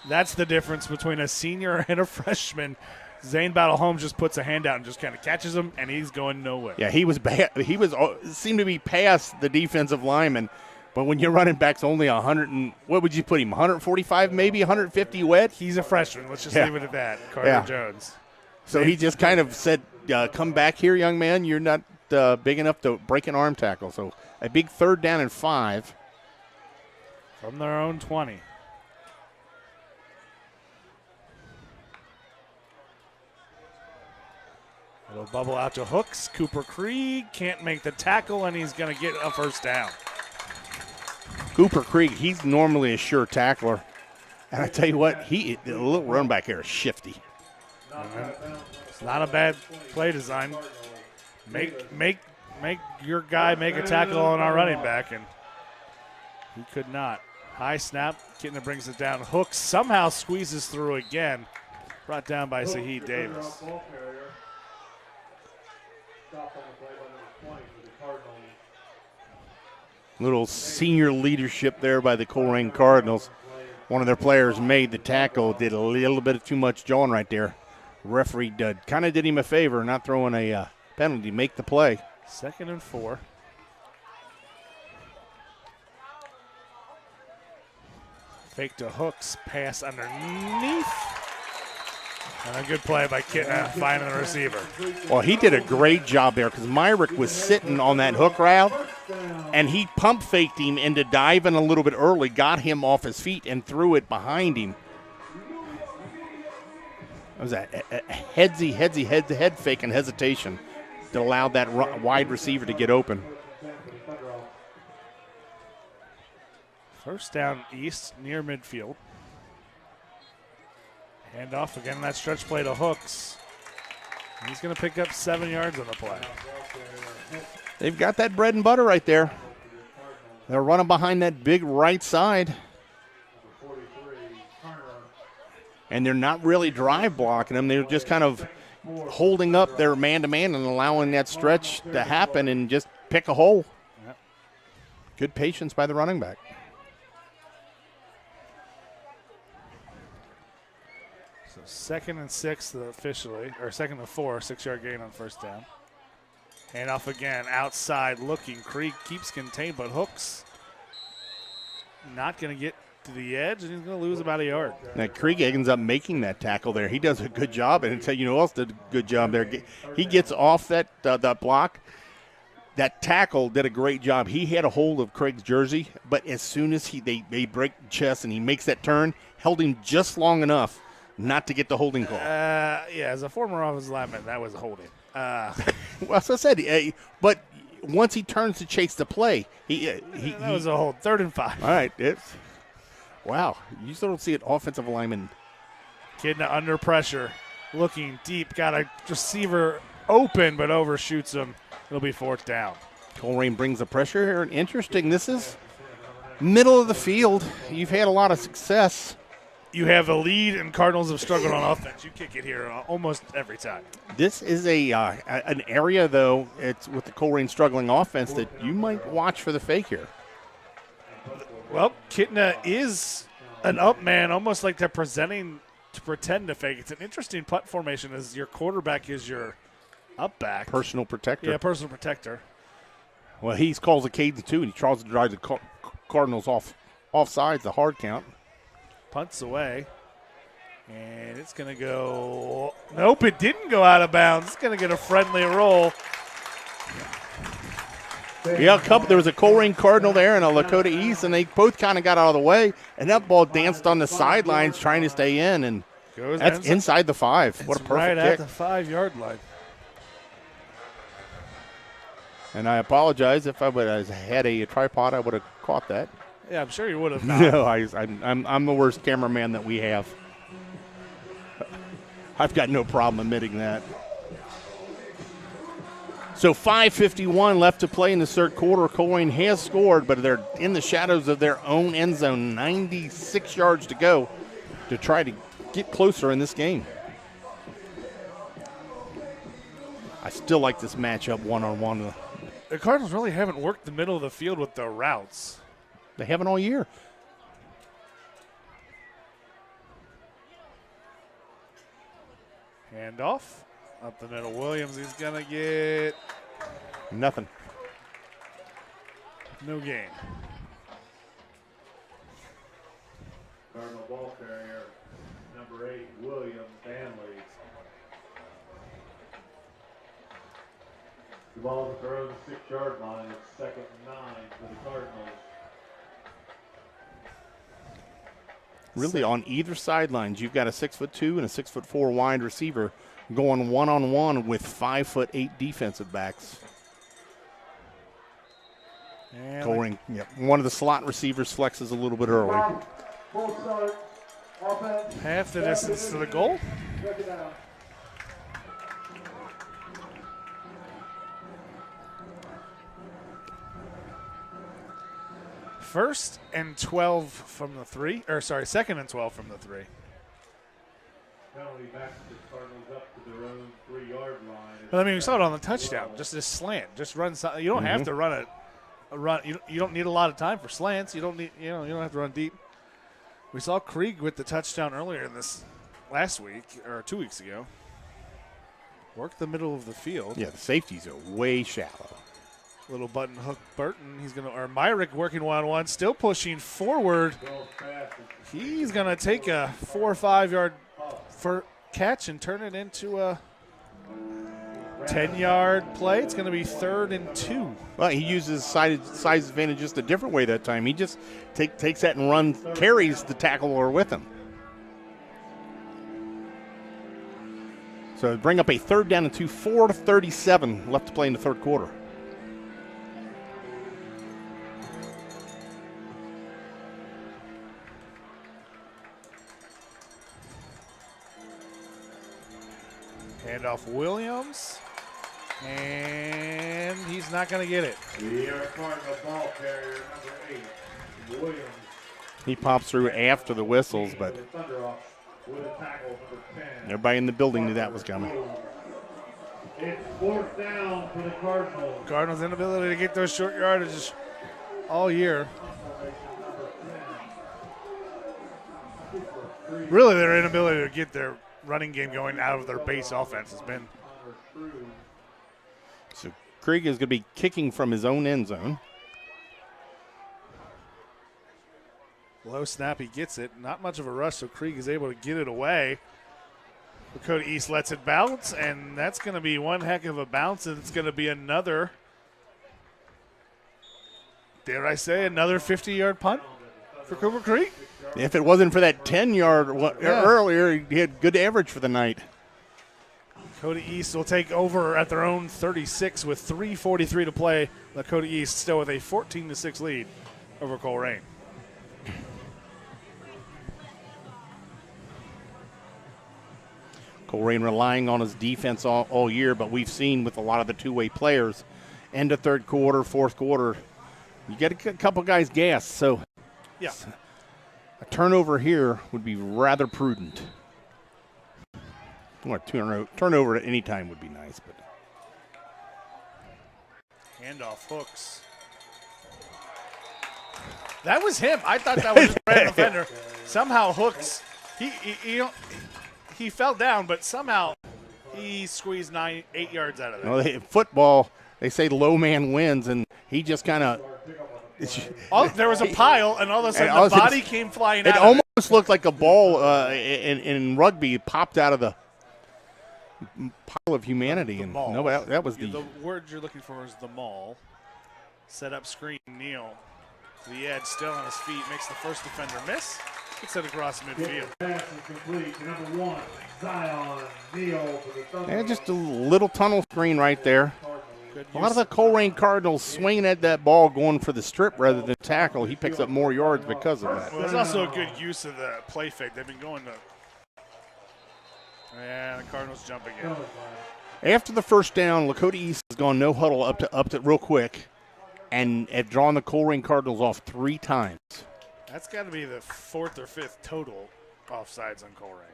Speaker 1: That's the difference between a senior and a freshman. Zane Battle Holmes just puts a hand out and just kind of catches him, and he's going nowhere.
Speaker 2: Yeah, he was bad. He was seemed to be past the defensive lineman, but when your running back's only 100 and what would you put him? 145, maybe 150 wet.
Speaker 1: He's a freshman. Let's just leave it at that. Carter Jones.
Speaker 2: So he just kind of said, "Come back here, young man. You're not big enough to break an arm tackle." So a big 3rd down and 5
Speaker 1: from their own 20. It'll bubble out to Hooks. Cooper Krieg can't make the tackle, and he's going to get a 1st down.
Speaker 2: Cooper Krieg, he's normally a sure tackler. And I tell you what, the little run back here is shifty.
Speaker 1: It's not a bad play design. Make your guy make a tackle on our running back, and he could not. High snap. Kittner brings it down. Hooks somehow squeezes through again. Brought down by Saheed Davis.
Speaker 2: Little senior leadership there by the Colerain Cardinals. One of their players made the tackle, did a little bit of too much jawing right there. Referee kind of did him a favor, not throwing a penalty, make the play.
Speaker 1: 2nd and 4. Fake to Hooks, pass underneath. And a good play by Kittner finding the receiver.
Speaker 2: Well, he did a great job there because Myrick was sitting on that hook route, and he pump faked him into diving a little bit early, got him off his feet, and threw it behind him. That was a head fake and hesitation that allowed that wide receiver to get open.
Speaker 1: 1st down East near midfield. Hand off again, that stretch play to Hooks. He's going to pick up 7 yards on the play.
Speaker 2: They've got that bread and butter right there. They're running behind that big right side. And they're not really drive blocking them. They're just kind of holding up their man-to-man and allowing that stretch to happen and just pick a hole.
Speaker 1: Yep.
Speaker 2: Good patience by the running back.
Speaker 1: So 2nd and 6 officially, or 2nd and 4, 6-yard gain on 1st down. Hand off again, outside looking. Krieg keeps contained, but Hooks not going to get to the edge, and he's going to lose about a yard.
Speaker 2: Now, Krieg ends up making that tackle there. He does a good job, and I'll tell you who else did a good job there. He gets off that block, that tackle did a great job. He had a hold of Craig's jersey, but as soon as they break the chest and he makes that turn, held him just long enough not to get the holding call.
Speaker 1: Yeah, as a former offensive lineman, that was a holding.
Speaker 2: Well, as I said, but once he turns to chase the play,
Speaker 1: that was a hold. 3rd and 5.
Speaker 2: All right, wow. You still don't see an offensive lineman.
Speaker 1: Kidna under pressure, looking deep, got a receiver open, but overshoots him. It'll be 4th down.
Speaker 2: Colerain brings the pressure here. Interesting. This is middle of the field. You've had a lot of success.
Speaker 1: You have a lead, and Cardinals have struggled on offense. You kick it here almost every time.
Speaker 2: This is an area, though, it's with the Colerain struggling offense that you might watch for the fake here.
Speaker 1: Well, Kitna is an up man, almost like they're presenting to pretend to fake. It's an interesting punt formation as your quarterback is your up back.
Speaker 2: Personal protector.
Speaker 1: Yeah, personal protector.
Speaker 2: Well, he calls a cadence, too, and he tries to drive the Cardinals offsides, the hard count.
Speaker 1: Punts away. And it's going to go. Nope, it didn't go out of bounds. It's going to get a friendly roll.
Speaker 2: Yeah, there was a Colerain Cardinal there and a Lakota East, and they both kind of got out of the way, and that ball danced on the sidelines trying to stay in, and that's inside the 5. What a perfect
Speaker 1: right
Speaker 2: kick.
Speaker 1: At the 5-yard line.
Speaker 2: And I apologize. If I would have had a tripod, I would have caught that.
Speaker 1: Yeah, I'm sure you would have.
Speaker 2: No, I'm the worst cameraman that we have. I've got no problem admitting that. So 5:51 left to play in the 3rd quarter. Colerain has scored, but they're in the shadows of their own end zone. 96 yards to go to try to get closer in this game. I still like this matchup one-on-one.
Speaker 1: The Cardinals really haven't worked the middle of the field with their routes.
Speaker 2: They haven't all year.
Speaker 1: Handoff. Up the middle. Williams, he's going to get
Speaker 2: nothing.
Speaker 1: No gain.
Speaker 3: Cardinal ball carrier, number 8, William Stanley. The ball is thrown to the 6-yard line. It's 2nd and 9 for the Cardinals.
Speaker 2: Really, on either sidelines, you've got a 6'2" and a 6'4" wide receiver going one-on-one with 5'8" defensive backs. Colerain, one of the slot receivers flexes a little bit early.
Speaker 1: Half the distance to the goal. First and 12 from the 3, or sorry, 2nd and 12 from the 3.
Speaker 3: Penalty back to the Cardinals up to their own 3-yard line.
Speaker 1: But I mean, we saw it on the touchdown. Just this slant, just run. You don't have to run a run. You don't need a lot of time for slants. You don't don't have to run deep. We saw Krieg with the touchdown earlier in this last week or 2 weeks ago. Work the middle of the field.
Speaker 2: Yeah, the safeties are way shallow.
Speaker 1: Little button hook Burton. Or Myrick working 1-on-1, still pushing forward. He's gonna take a 4 or 5 yard catch and turn it into a 10-yard play. It's going to be 3rd and 2.
Speaker 2: Well, he uses size advantage just a different way that time. He just takes that and carries the tackler with him. So bring up a 3rd down and 2, 4:37 left to play in the 3rd quarter.
Speaker 1: Handoff Williams, and he's not going to get it.
Speaker 3: The Cardinal ball carrier, number 8, Williams.
Speaker 2: He pops through after the whistles, but everybody in the building knew that was coming.
Speaker 3: It's 4th down for the Cardinals.
Speaker 1: Cardinals' inability to get those short yardages all year. Really, their inability to get their running game going out of their base offense has been.
Speaker 2: So Krieg is going to be kicking from his own end zone.
Speaker 1: Low snap, he gets it. Not much of a rush, so Krieg is able to get it away. Lakota East lets it bounce, and that's going to be one heck of a bounce, and it's going to be another Dare I say another 50-yard punt for Cooper Creek?
Speaker 2: If it wasn't for that 10-yard earlier, he had good average for the night.
Speaker 1: Lakota East will take over at their own 36 with 3:43 to play. Lakota East still with a 14-6 lead over Colerain.
Speaker 2: Colerain relying on his defense all year, but we've seen with a lot of the two-way players, end of third quarter, fourth quarter, you get a couple guys gassed. So
Speaker 1: Yeah.
Speaker 2: a turnover here would be rather prudent. Well, turnover at any time would be nice, but
Speaker 1: Handoff Hooks. That was him. I thought that was just a random defender. Somehow Hooks, he fell down, but somehow he squeezed 8 yards out of it.
Speaker 2: well, football, they say low man wins, and he just kind of.
Speaker 1: There was a pile, and all of a sudden the body came flying out.
Speaker 2: It almost looked like a ball in rugby popped out of the pile of humanity, and
Speaker 1: ball.
Speaker 2: no, that was
Speaker 1: The word you're looking for is the maul. Set up screen, Neal to the edge, still on his feet, makes the first defender miss. Gets it across midfield.
Speaker 3: Pass is complete to number 1, Zion Neal for the third.
Speaker 2: and just a little tunnel screen right there.
Speaker 1: Good
Speaker 2: A lot of
Speaker 1: use.
Speaker 2: the Colerain Cardinals swinging at that ball, going for the strip rather than tackle. He picks up more yards because of that.
Speaker 1: Well, there's also a good use of the play fake. They've been going to. And the Cardinals jump again.
Speaker 2: After the first down, Lakota East has gone no huddle up to real quick, and have drawn the Colerain Cardinals off 3 times.
Speaker 1: That's got to be the 4th or 5th total offsides on Colerain.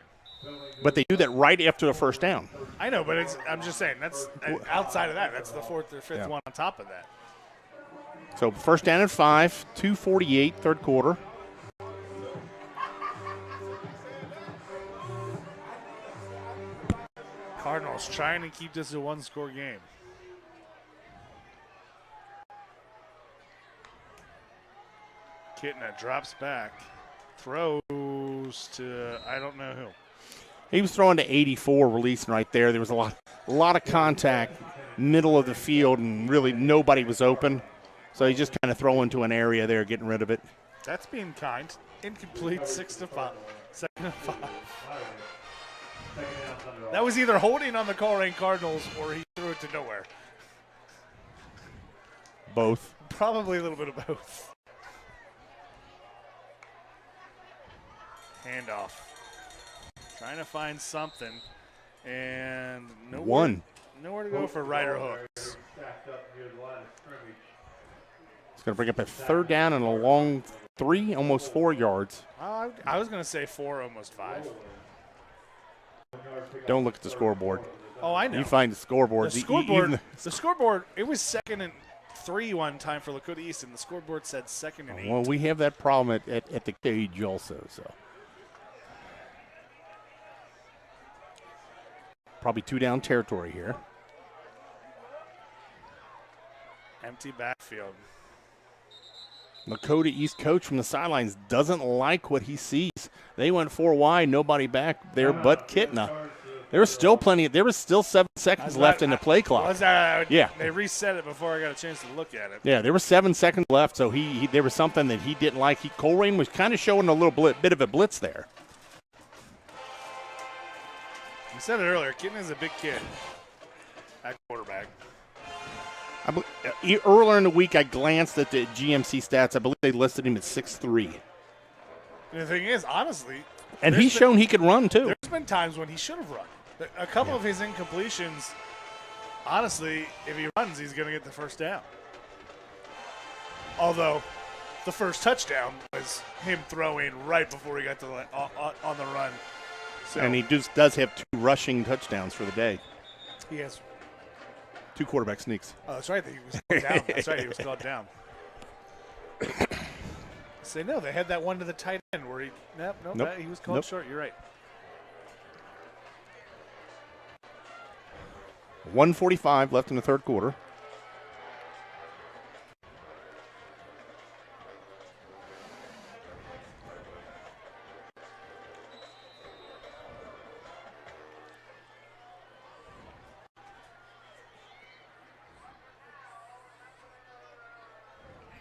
Speaker 2: But they do that right after the first down.
Speaker 1: I know, but I'm just saying that's outside of that. That's the 4th or 5th one on top of that.
Speaker 2: So first down at 5, 2:48, third quarter.
Speaker 1: Cardinals trying to keep this a 1-score game. Kitna drops back, throws to I don't know who.
Speaker 2: He was throwing to 84, releasing right there. There was a lot of contact, middle of the field, and really nobody was open. So he just kind of throw into an area there, getting rid of it.
Speaker 1: That's being kind. Incomplete, 6-5. 2nd-5. That was either holding on the Colerain Cardinals or he threw it to nowhere.
Speaker 2: Both.
Speaker 1: Probably a little bit of both. Handoff. Trying to find something. And nowhere to go for Ryder Hooks.
Speaker 2: It's going to bring up a third down and a long 3, almost 4 yards.
Speaker 1: I was going to say 4, almost 5.
Speaker 2: Don't look at the scoreboard.
Speaker 1: Oh, I know.
Speaker 2: You find the scoreboard.
Speaker 1: The scoreboard, it was 2nd and 3 one time for Lakota East, and the scoreboard said 2nd and 8.
Speaker 2: Well, we have that problem at the cage also. So probably 2 down territory here.
Speaker 1: Empty backfield.
Speaker 2: Lakota East coach from the sidelines doesn't like what he sees. They went 4 wide, nobody back there but Kitna. There was still 7 seconds left in the play clock. Yeah.
Speaker 1: They reset it before I got a chance to look at it.
Speaker 2: Yeah, there were 7 seconds left, so there was something that he didn't like. Colerain was kind of showing a little bit of a blitz there.
Speaker 1: You said it earlier. Kitna's a big kid at quarterback.
Speaker 2: Earlier in the week, I glanced at the GMC stats. I believe they listed him at 6'3".
Speaker 1: And the thing is, honestly,
Speaker 2: and he's shown he could run too.
Speaker 1: There's been times when he should have run. A couple of his incompletions, honestly, if he runs, he's going to get the first down. Although the first touchdown was him throwing right before he got to on the run. So
Speaker 2: And he does have 2 rushing touchdowns for the day.
Speaker 1: he has.
Speaker 2: 2 quarterback sneaks.
Speaker 1: Oh, that's right. He was called down. That's right. He was called down. Say no. They had that one to the tight end where he. Nope. He was called short. You're right.
Speaker 2: 1:45 left in the third quarter.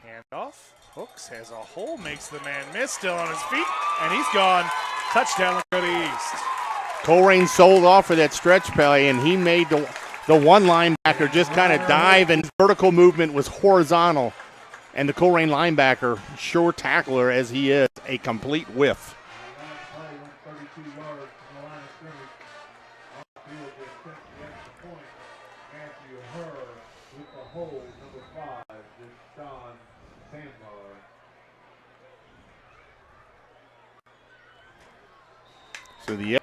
Speaker 1: Handoff. Hooks has a hole, makes the man miss, still on his feet, and he's gone. Touchdown, Lakota East.
Speaker 2: Colerain sold off for that stretch play, and he made the one linebacker just kind of dive, and vertical movement was horizontal. And the Colerain linebacker, sure tackler as he is, a complete whiff. So the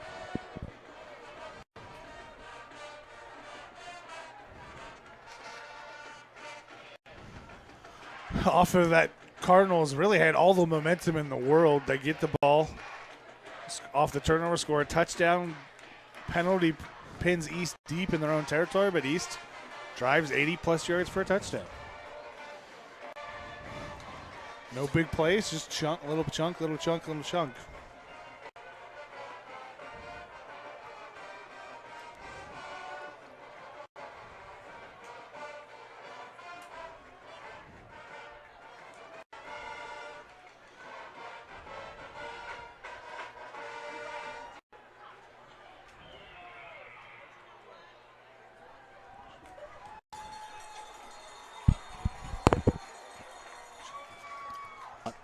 Speaker 1: off of that, Cardinals really had all the momentum in the world. They get the ball off the turnover, score a touchdown. Penalty pins East deep in their own territory, but East drives 80-plus yards for a touchdown. No big plays, just chunk, little chunk, little chunk, little chunk.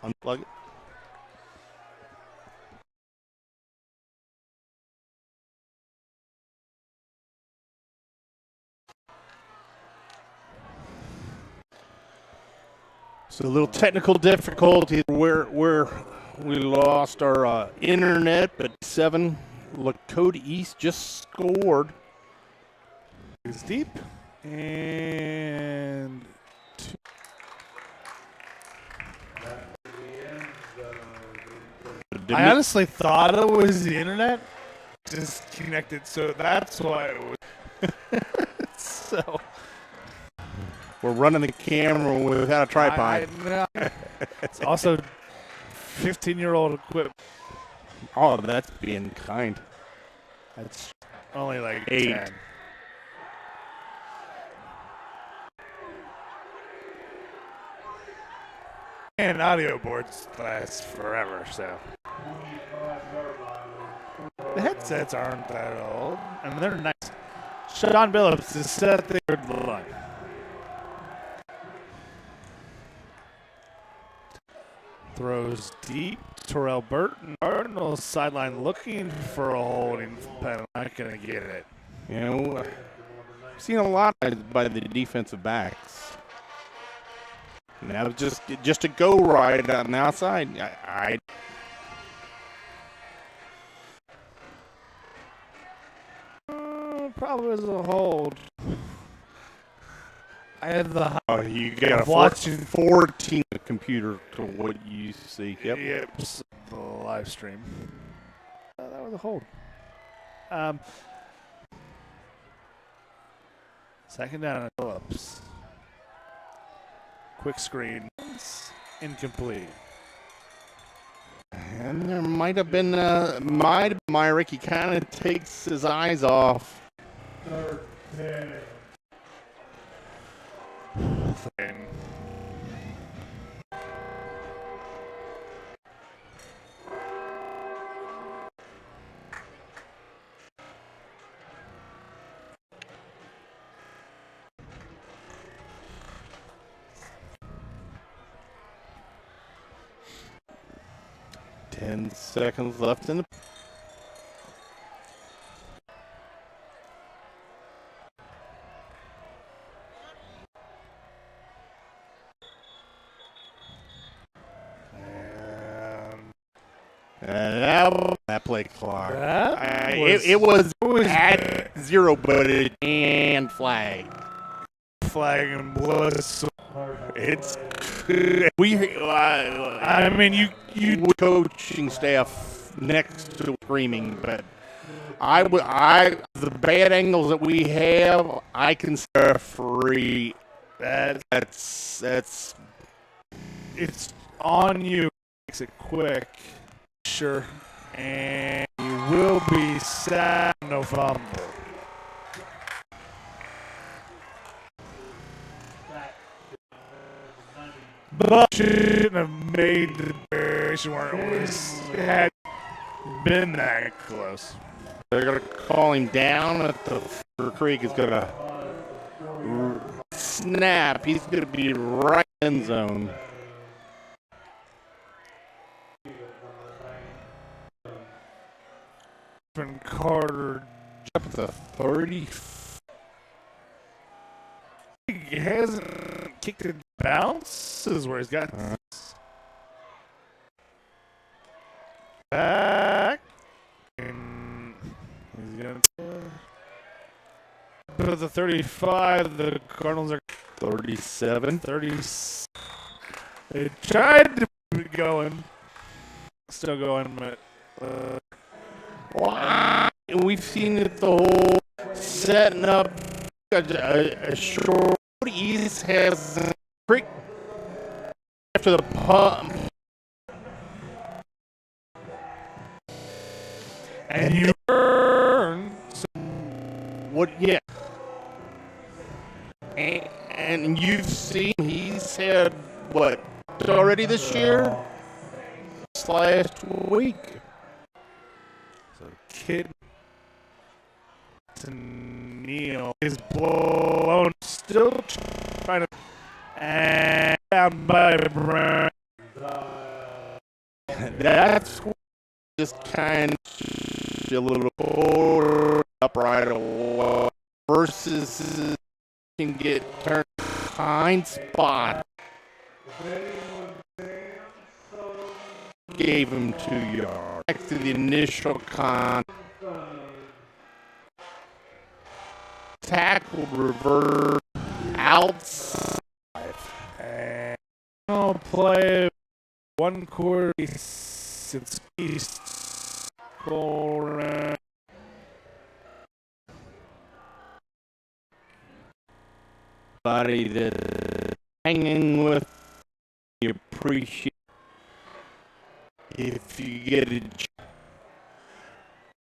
Speaker 2: unplug it. So a little technical difficulty where we lost our internet, but 7 Lakota East just scored.
Speaker 1: It's deep and I honestly thought it was the internet disconnected, so that's why it was. So
Speaker 2: we're running the camera without a tripod.
Speaker 1: It's also 15-year-old equipment.
Speaker 2: Oh, that's being kind.
Speaker 1: That's only like
Speaker 2: 8.
Speaker 1: 10. And audio boards last forever, so. The headsets aren't that old, and they're nice. Sean Billups is set the third line. Throws deep. Terrell Burton, Cardinals sideline looking for a holding penalty. Not going to get it.
Speaker 2: You know, I've seen a lot by the defensive backs. Now just a go right on the outside. I
Speaker 1: probably was a hold. I have the.
Speaker 2: Oh, you got a
Speaker 1: watching
Speaker 2: 14 computer to what you see. Yep.
Speaker 1: Yep. The live stream. That was a hold. Second down on Phillips. Quick screen. Incomplete.
Speaker 2: And there might have been Myrick. He kind of takes his eyes off.
Speaker 3: Third 10.
Speaker 2: 10 seconds left in the. That play clock. It was at 0, but it and flag.
Speaker 1: Flag and was.
Speaker 2: It's I mean you coaching staff next to screaming, but the bad angles that we have, I consider free. That's
Speaker 1: It's on you. Makes it quick. Sure. And you will be sad. No fumble. But shouldn't have made the declaration where it had been that close.
Speaker 2: They're going to call him down at the Creek. Is going to snap. He's going to be right in zone.
Speaker 1: Carter
Speaker 2: Up to 30.
Speaker 1: he hasn't kicked it. Bounces where he's got back. And he's going to put the 35. The Cardinals are
Speaker 2: 37.
Speaker 1: 30. They tried to keep it going. Still going, but
Speaker 2: Wow. We've seen it the whole setting up a short. East has Creek after the pump.
Speaker 1: and you earn
Speaker 2: What? Yeah. And you've seen he's had what already this year? Last week.
Speaker 1: so Kid to Neal is blown. Still trying to and down by Brown.
Speaker 2: That's just kind of a little upright away versus can get turned behind spot. Gave him 2 yards. Back to the initial tackle reverse outside.
Speaker 1: And I'll play 1 quarter since East. Colerain.
Speaker 2: Body that hanging with, you appreciate if you get it.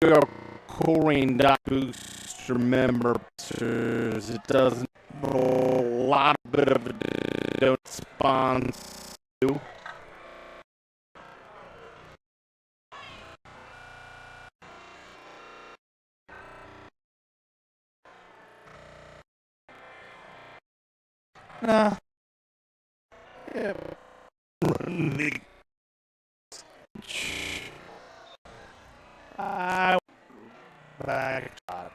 Speaker 2: Your Colerain boost, remember, it doesn't a lot of bit of a response to.
Speaker 1: Nah.
Speaker 2: Yeah.
Speaker 1: I back shot.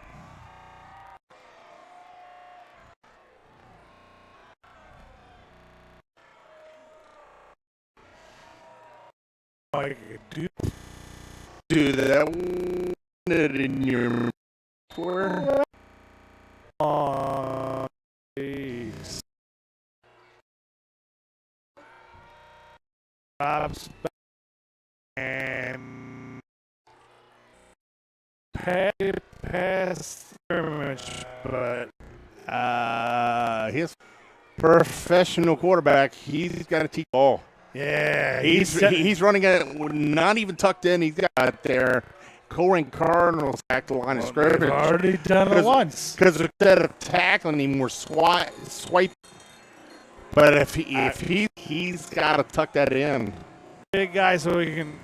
Speaker 1: I could
Speaker 2: Do that in your for
Speaker 1: East. Drops back and pass scrimmage, but
Speaker 2: his professional quarterback, he's got to teach ball.
Speaker 1: yeah,
Speaker 2: He's running it not even tucked in. He's got there. Colerain Cardinals back to the line of scrimmage.
Speaker 1: They've already done it once.
Speaker 2: Because instead of tackling him, we're swipe. But if he's got to tuck that in.
Speaker 1: Big guy, so he can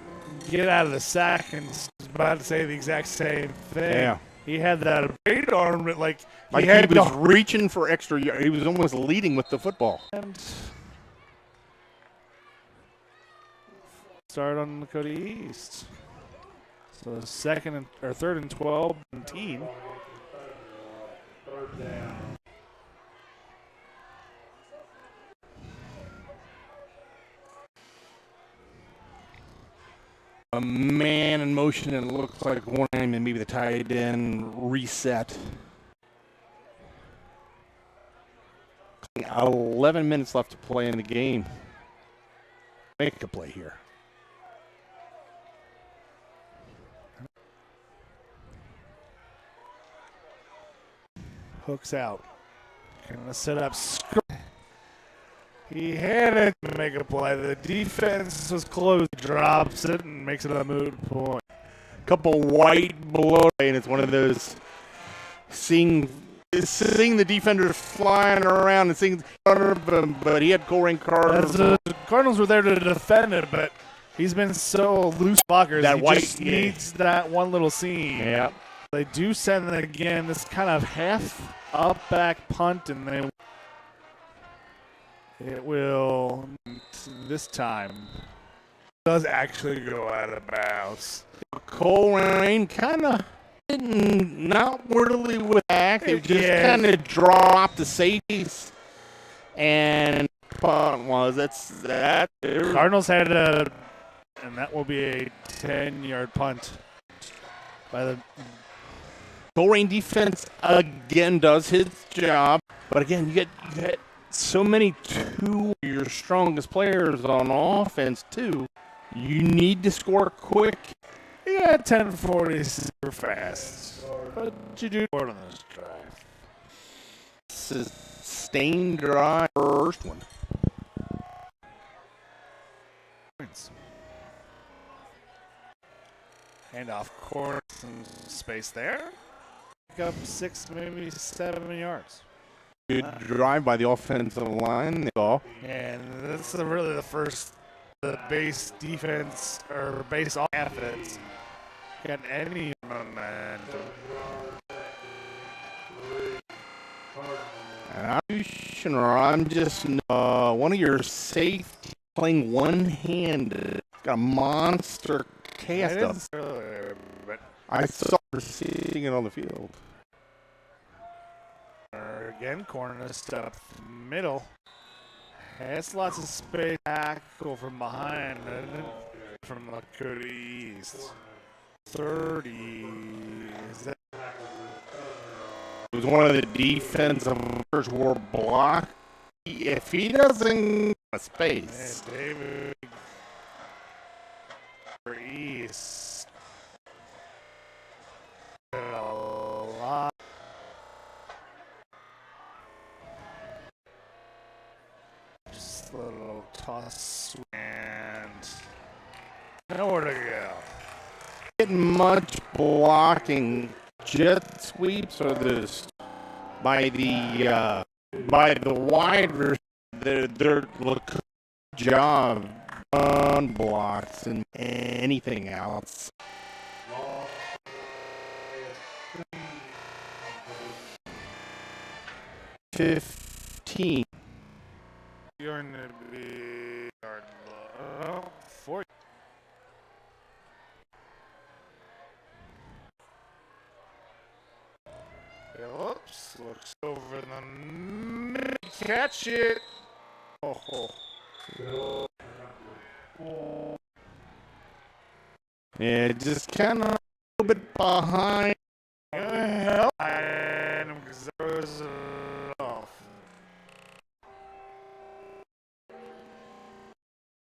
Speaker 1: get out of the sack, and I was about to say the exact same thing.
Speaker 2: Yeah.
Speaker 1: He had that great arm, like
Speaker 2: He was reaching for extra yards. He was almost leading with the football.
Speaker 1: And start on Lakota East. So third and 12 and 10.
Speaker 3: Third down.
Speaker 2: A man in motion, and it looks like one and maybe the tight end reset. 11 minutes left to play in the game. Make a play here.
Speaker 1: Hooks out. Gonna set up. He had it to make a play. The defense was close. Drops it and makes it a moot point.
Speaker 2: Couple white below, and it's one of those seeing the defenders flying around and seeing, but he had Colerain Cardinals
Speaker 1: Cardinals were there to defend it, but he's been so loose blockers.
Speaker 2: That
Speaker 1: he
Speaker 2: white
Speaker 1: just needs that one little seam.
Speaker 2: Yeah.
Speaker 1: They do send it again. This kind of half up back punt, and it will this time does actually go out of bounds.
Speaker 2: Colerain kind of not really with act. They just
Speaker 1: Yeah.
Speaker 2: kind of dropped the safeties. And punt was that.
Speaker 1: Cardinals had and that will be a 10-yard punt by the
Speaker 2: Colerain defense again does his job, but again you get so many two of your strongest players on offense too. You need to score quick.
Speaker 1: Yeah, 10-40 super fast. But you do more on this drive.
Speaker 2: Sustained drive, first one.
Speaker 1: Hand off corner, some space there. Pick up 6, maybe 7 yards.
Speaker 2: Good drive by the offensive line. They go.
Speaker 1: And this is really the base defense or base offense got any momentum.
Speaker 2: And I'm just one of your safety playing one-handed. Got a monster cast up.
Speaker 1: Earlier, but
Speaker 2: I saw her seeing it on the field.
Speaker 1: again, corner step middle. Has lots of space. Tackle from behind from Lakota East. 30. Is that
Speaker 2: It was one of the defensive players were blocked. If he doesn't have space.
Speaker 1: David East. A lot. Just a little toss and nowhere to go.
Speaker 2: Getting much blocking. Jet sweeps or this by the wide receiver. Their job on blocks and anything else. $15.
Speaker 1: You're going to be yard low. 40. Phillips looks over the middle. Catch it. Oh.
Speaker 2: Yeah, just kind of a little bit behind.
Speaker 1: Help. And goes off.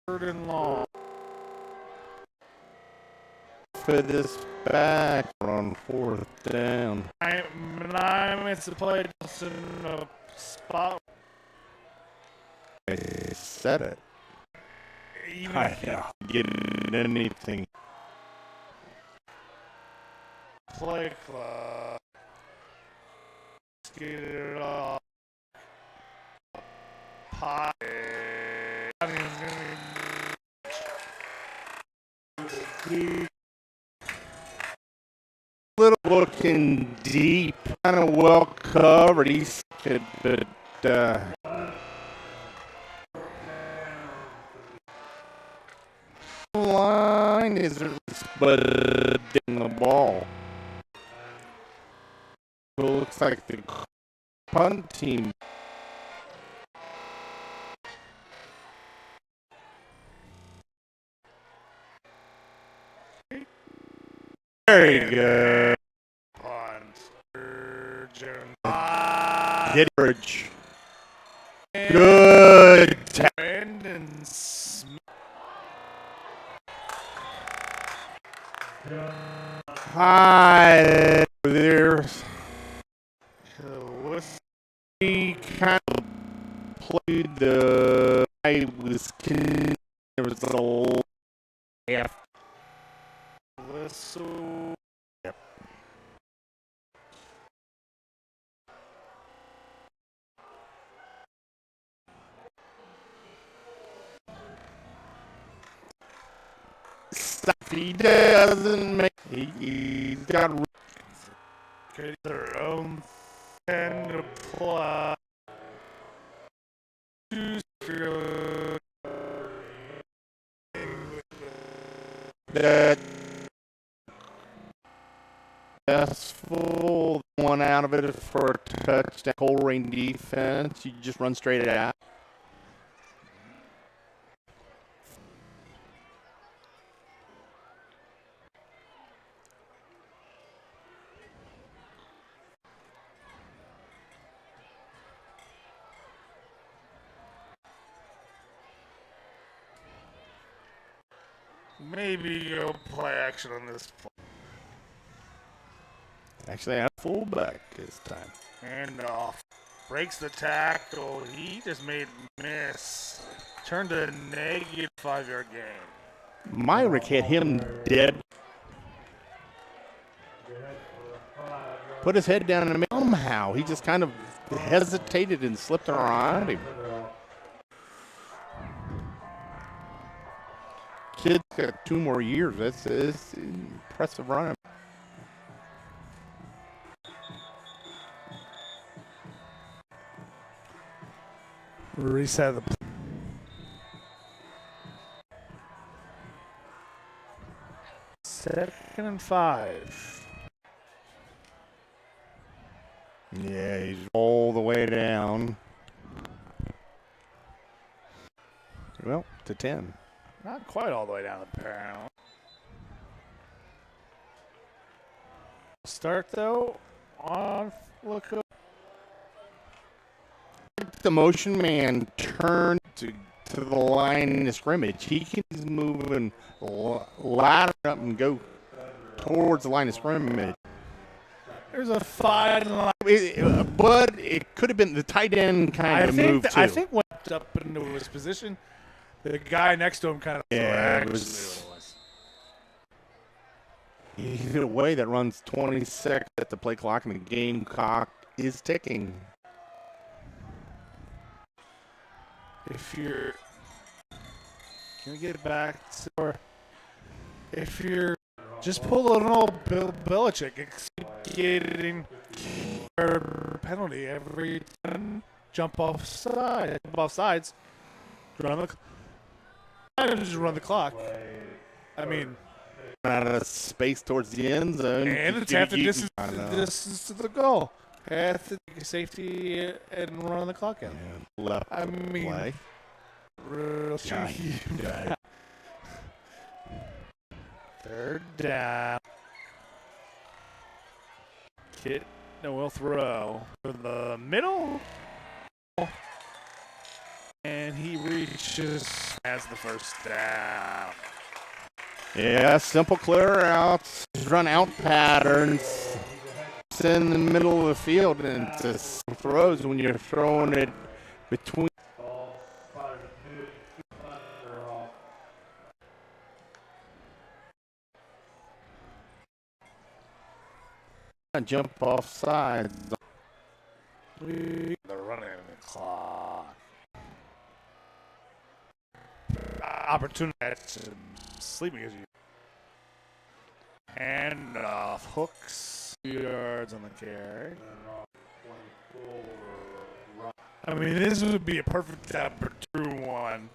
Speaker 1: Third and long.
Speaker 2: For this back on fourth down.
Speaker 1: 9 minutes to play. Just in a spot.
Speaker 2: I said it.
Speaker 1: Even
Speaker 2: I get anything.
Speaker 1: play clock. Let's get it off. Pocket.
Speaker 2: Little looking deep, kind of well covered. He's good, but line is spudding the ball. It looks like the punt team. Very good. Get bridge. Good.
Speaker 1: Brandon Smith.
Speaker 2: Hi. There's. He kind of played the. I was. There was a little.
Speaker 1: Whistle.
Speaker 2: Yep. If he doesn't make, he's got.
Speaker 1: Okay, their own 10 to apply.
Speaker 2: That successful one out of it for a touchdown. Colerain defense. You just run straight out.
Speaker 1: Maybe go play action on this play.
Speaker 2: Actually, I'm fullback this time.
Speaker 1: Handoff. Breaks the tackle. He just made a miss. Turned a negative 5-yard game.
Speaker 2: Myrick hit him dead. Put his head down and somehow he just kind of hesitated and slipped around him. Kid's got 2 more years. That's impressive run.
Speaker 1: Reset the. Second and 5.
Speaker 2: Yeah, he's all the way down. Well, to 10.
Speaker 1: Not quite all the way down the barrel. Start though on Lakota.
Speaker 2: The motion man turned to the line of scrimmage. He can move and ladder up and go towards the line of scrimmage.
Speaker 1: There's a fine line.
Speaker 2: But it could have been the tight end kind of moved too.
Speaker 1: I think went up into his position. The guy next to him kind of.
Speaker 2: Yeah, it was. He hit a way that runs 20 seconds at the play clock, and the game clock is ticking.
Speaker 1: If you're, can we get back to, or if you're, just pull an old Bill Belichick, getting a penalty every time, jump off sides, just run the clock. I mean,
Speaker 2: out of space towards the end zone,
Speaker 1: and it's half the distance to the goal. Half the safety and run the clock out.
Speaker 2: Yeah, left
Speaker 1: I mean,
Speaker 2: play.
Speaker 1: Real cheeky.
Speaker 2: Yeah.
Speaker 1: Third down. Kit, no, will throw for the middle. And he reaches as the first down.
Speaker 2: Yeah, simple clear outs, run out patterns. It's in the middle of the field, and it's throws when you're throwing it between. Jump off sides.
Speaker 1: They're running the clock. Opportunity to sleeping as you. And off hooks. 2 yards on the carry. I mean, this would be a perfect time for 2-1.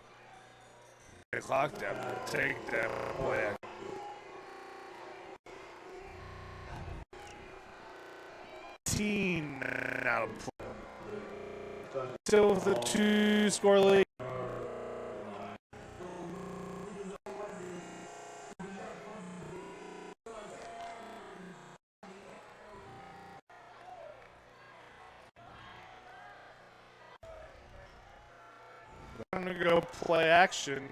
Speaker 1: The clock down to take that play. Out of play. Still with a 2-score lead. I'm going to go play action.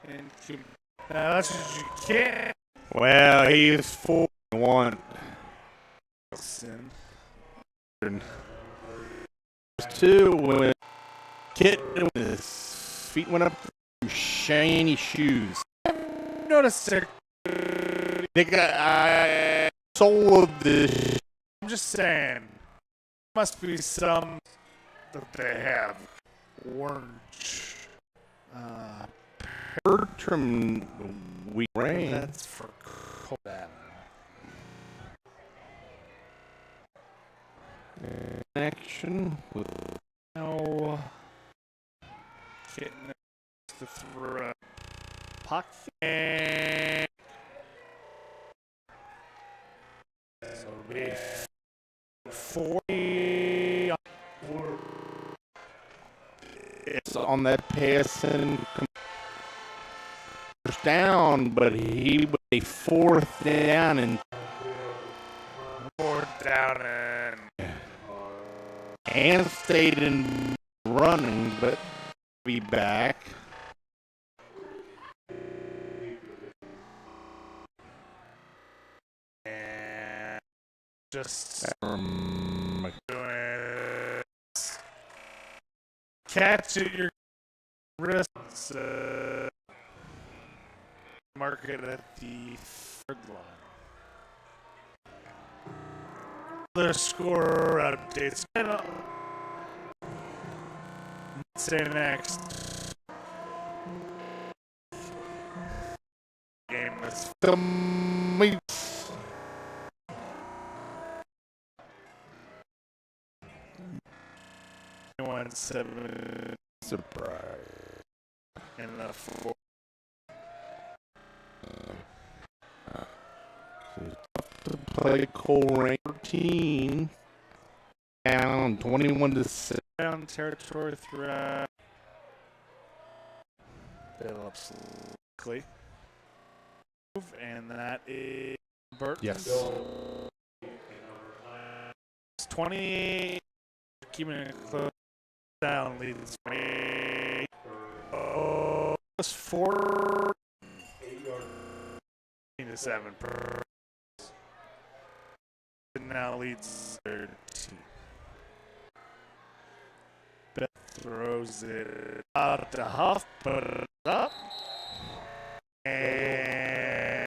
Speaker 1: And now that's what you can't.
Speaker 2: Well, he is 4-1. Two when Kit with his feet went up to shiny shoes.
Speaker 1: Notice it.
Speaker 2: They got sole of the.
Speaker 1: I'm just saying. Must be some that they have orange
Speaker 2: Bertram Rain.
Speaker 1: That's for Colerain.
Speaker 2: Action with
Speaker 1: No. Getting to throw. Pocket. So it'll be 40.
Speaker 2: it's on that pass and first down, but he was a fourth down and stayed in running, but be back.
Speaker 1: And just catch at your wrists. Mark it at the third line. Other score updates. Say next. Game is
Speaker 2: The meets
Speaker 1: 1-7
Speaker 2: surprise.
Speaker 1: in the fourth.
Speaker 2: To play Colerain 13 down 21-7.
Speaker 1: Down territory throughout. Phillips Lee. And that is Burton.
Speaker 2: Yes.
Speaker 1: It's 20. Keeping it close down. Leads me. Oh, it's 4 to 7. Now leads 13. Beth throws it out to Huff, but it's up. And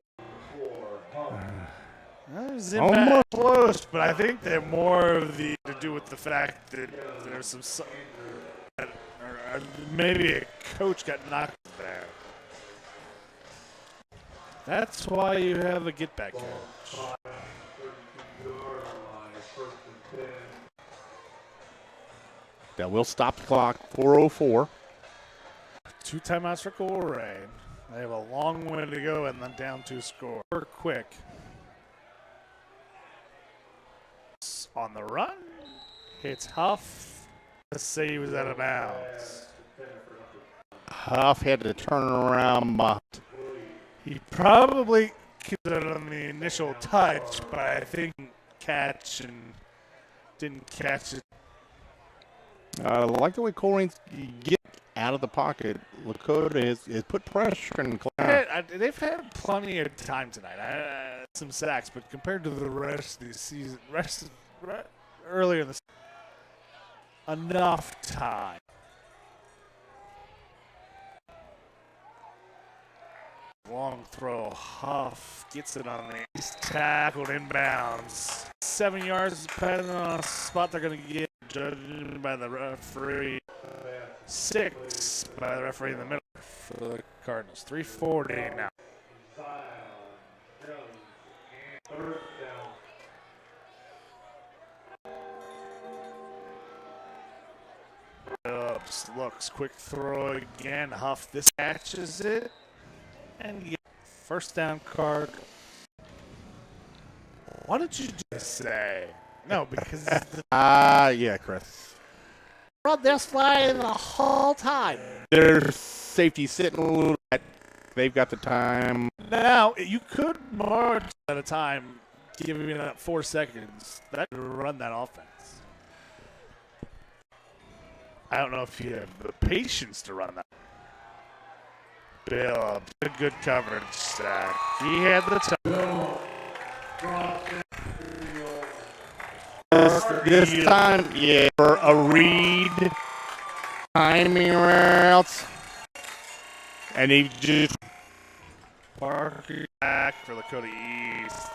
Speaker 1: that almost close, but I think they're more of the to do with the fact that there's some or maybe a coach got knocked there. That's why you have a get back coach.
Speaker 2: That will stop the clock. 4:04.
Speaker 1: 2 timeouts for Colerain. They have a long way to go and then down 2 score. Quick. On the run. Hits Huff. Let's say he was out of bounds.
Speaker 2: Huff had to turn around, but
Speaker 1: He probably kept it on the initial touch, but I think didn't catch it.
Speaker 2: I like the way Colerain's get out of the pocket. Lakota has put pressure and
Speaker 1: They've had plenty of time tonight. Some sacks, but compared to the rest of the season, earlier in the season, enough time. Long throw, Huff gets it on the East, tackled inbounds. 7 yards, depending on the spot they're going to get, judged by the referee. 6 by the referee in the middle for the Cardinals. 3:40 now. Phillips looks, quick throw again. Huff this catches it. And get first down card. What did you just say? No, because
Speaker 2: yeah, Chris.
Speaker 1: run this flying the whole time.
Speaker 2: There's safety sitting a little bit. They've got the time.
Speaker 1: Now you could march at a time, giving me that 4 seconds. That could run that offense. I don't know if you have the patience to run that. Bill, a good coverage stack. He had the time.
Speaker 2: This time, yeah, for a read, timing routes, and he just
Speaker 1: Parker back for Lakota East.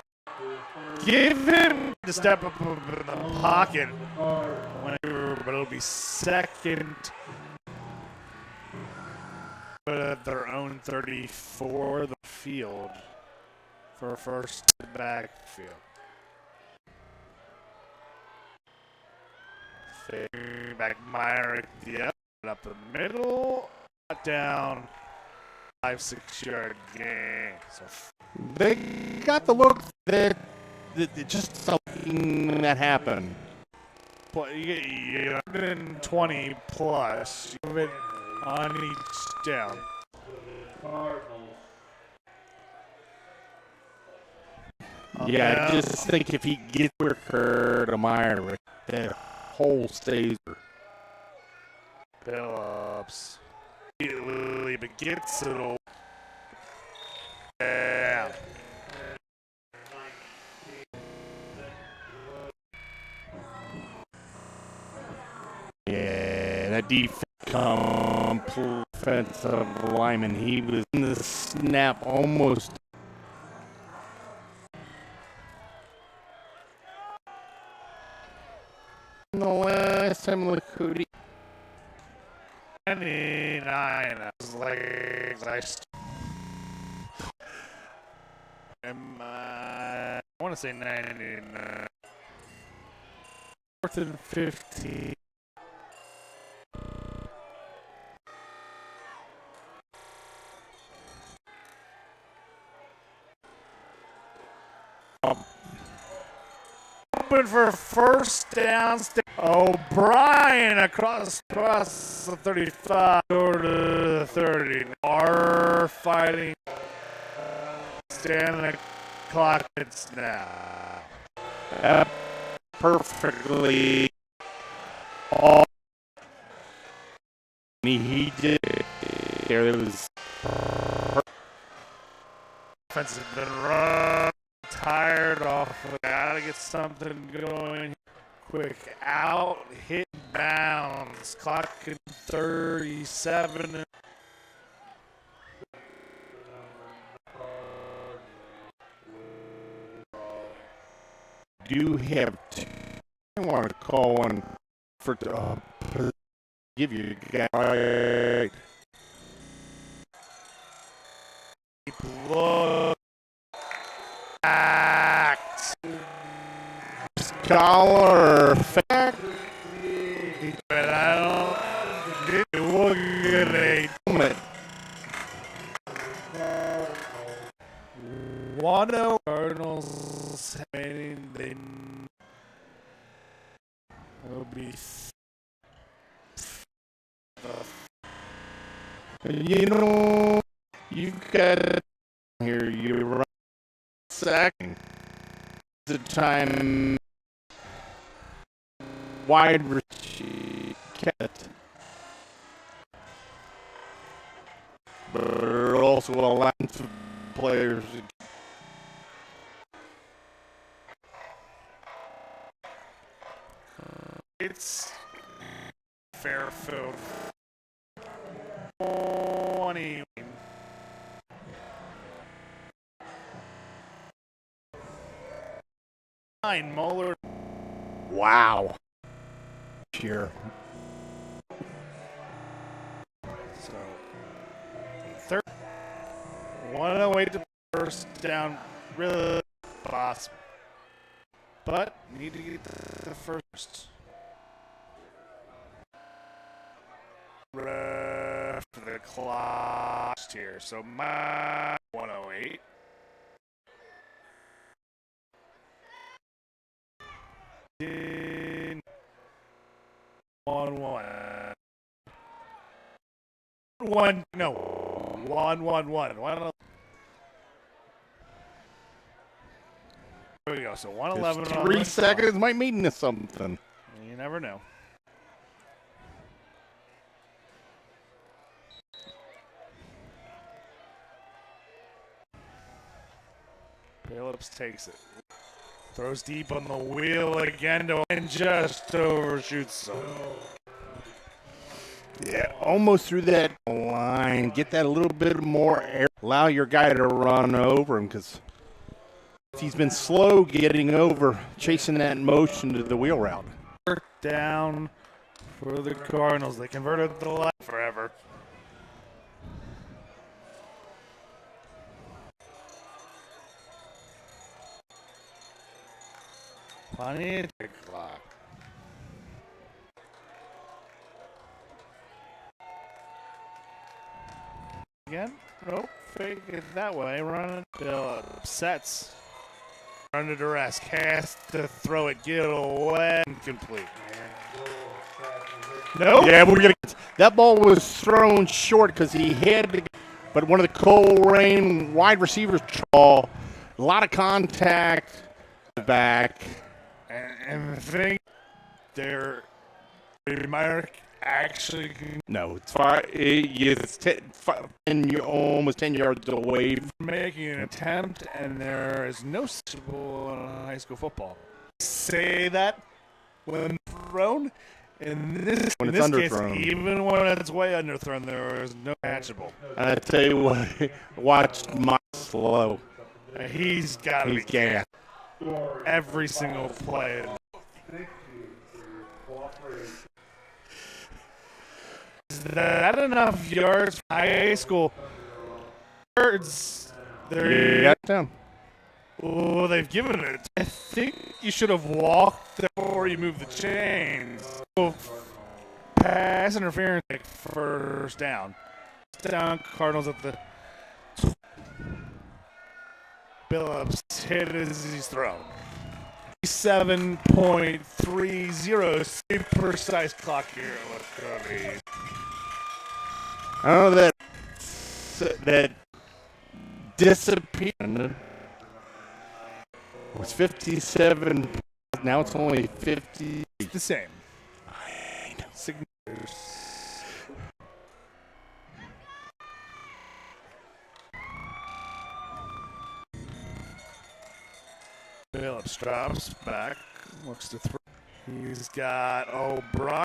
Speaker 1: Give him the step up in the pocket whenever, but it'll be second. But at their own 34 the field for first backfield. Back Meyer, yep, up the middle, down, 5-6 yard gain. So
Speaker 2: They got the look that just something that happened.
Speaker 1: you get 120 plus. You have it on each down.
Speaker 2: Yeah, I just think if he gets quicker to Meyer, that hole stays.
Speaker 1: Phillips. But gets it all. Yeah.
Speaker 2: Yeah, that defensive lineman, he was in the snap almost. The last time Lakota
Speaker 1: 29. I was like, I want to say 99. 4th and 15. Open for first down. O'Brien across the 35 to the 30. Are fighting. Stand the clock. It's now.
Speaker 2: perfectly. All he did there. It was.
Speaker 1: Offense has been run. Tired off. Gotta get something going. Quick out, hit, bounds. Clock at 37.
Speaker 2: Do have two. I want to call one for give you a guy.
Speaker 1: Look. Act.
Speaker 2: Scholar fact.
Speaker 1: But I don't look at a
Speaker 2: Moment.
Speaker 1: 1-0 Cardinals. They will be.
Speaker 2: You know, you got it here. You're right. Second. The time. Wide receiver cat, but also allows players.
Speaker 1: It's Fairfield 20. Muller.
Speaker 2: Wow. Here.
Speaker 1: So, third, 108 to first down, really possible. But need to get the first. Ref the clock here. So my 108. In 1-1. 1 no 1-1-1. There we go. So 111 on
Speaker 2: 3 seconds might mean something.
Speaker 1: You never know. Phillips takes it. Throws deep on the wheel again and just overshoots some.
Speaker 2: Yeah, almost through that line. Get that a little bit more air. Allow your guy to run over him because he's been slow getting over, chasing that motion to the wheel route.
Speaker 1: Down for the Cardinals. They converted the line forever. Plenty of tick clock. Again? Nope. Fake it that way. Run it. Phillips sets. Under duress. Cast to throw it. Get away. Incomplete. Nope.
Speaker 2: Yeah, we're gonna. That ball was thrown short because he had to. But one of the Colerain wide receivers ball, a lot of contact back.
Speaker 1: And the thing, they're actually
Speaker 2: No, it's far. It's 10, almost 10 yards away.
Speaker 1: Making an attempt, and there is no school in high school football. Say that when thrown. In this case, even when it's way underthrown, there is no catchable.
Speaker 2: I tell you what, watch my slow.
Speaker 1: He's got to be
Speaker 2: gas.
Speaker 1: Every single play. Is that enough yards for high school? Yards.
Speaker 2: They're down.
Speaker 1: Oh, they've given it. I think you should have walked before you moved the chains. Pass interference, first down. Down, Cardinals at the. Phillips hit as he's thrown. 7.30, super precise clock here. Lakota.
Speaker 2: I don't know that disappeared. It was 57. Now it's only 50.
Speaker 1: It's the same.
Speaker 2: I know.
Speaker 1: Signatures. Phillips drops back, looks to throw. He's got O'Brien.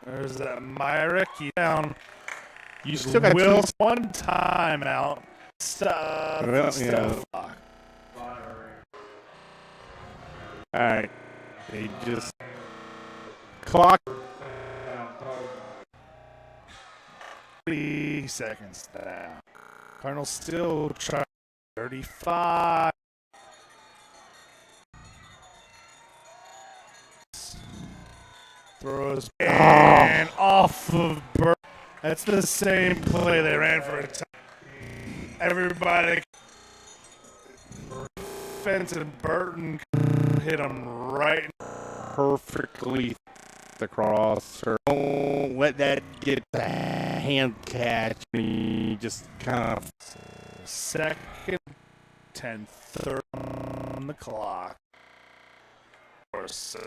Speaker 1: There's that Myrick. He's down.
Speaker 2: You still got
Speaker 1: Wills one timeout. Stop.
Speaker 2: Well,
Speaker 1: Stop.
Speaker 2: yeah. All right. They just clock.
Speaker 1: 3 seconds down. Cardinals still trying. 35. Throws and off of Burton. That's the same play they ran for a time. Everybody fence and Burton hit him right
Speaker 2: Perfectly across. Don't let that get the hand catch me. Just kind of.
Speaker 1: second 10-3 on the clock. So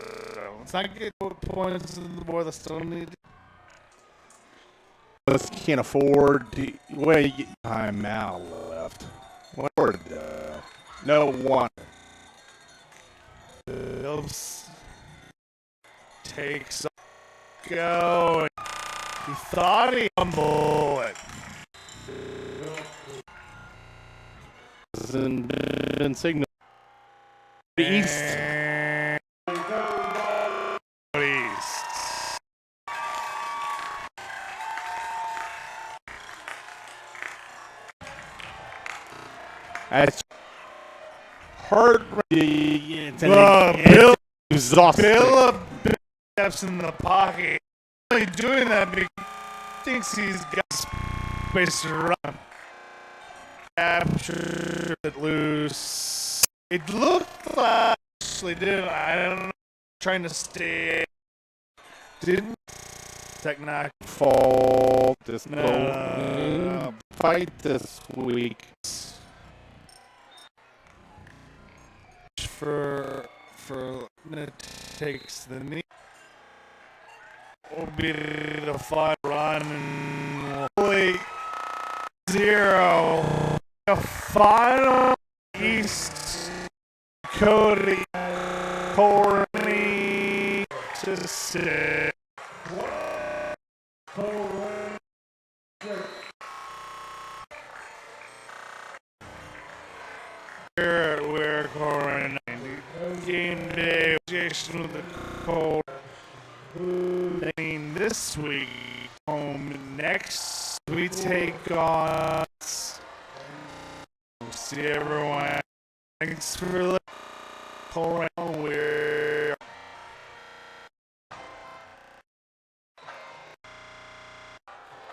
Speaker 1: let's not get points on the board. They still need.
Speaker 2: Us can't afford to. Wait, timeout left. What? No one.
Speaker 1: Phillips takes go. He thought he fumbled it.
Speaker 2: Been signal. The East.
Speaker 1: East.
Speaker 2: That's hurt.
Speaker 1: Bill
Speaker 2: exhausted.
Speaker 1: Steps in the pocket. Only doing that because he thinks he's got space to run. Capture it loose. It looked like actually did. I don't know. Trying to stay. Didn't. Technic
Speaker 2: Fault this
Speaker 1: No.
Speaker 2: fight this week.
Speaker 1: For takes the knee. Will be the fun run. Holy 0. The final East Cody Colerain to 6. We're Colerain. Game day association with the Cold. This week, home next we take on. See everyone. Thanks for listening.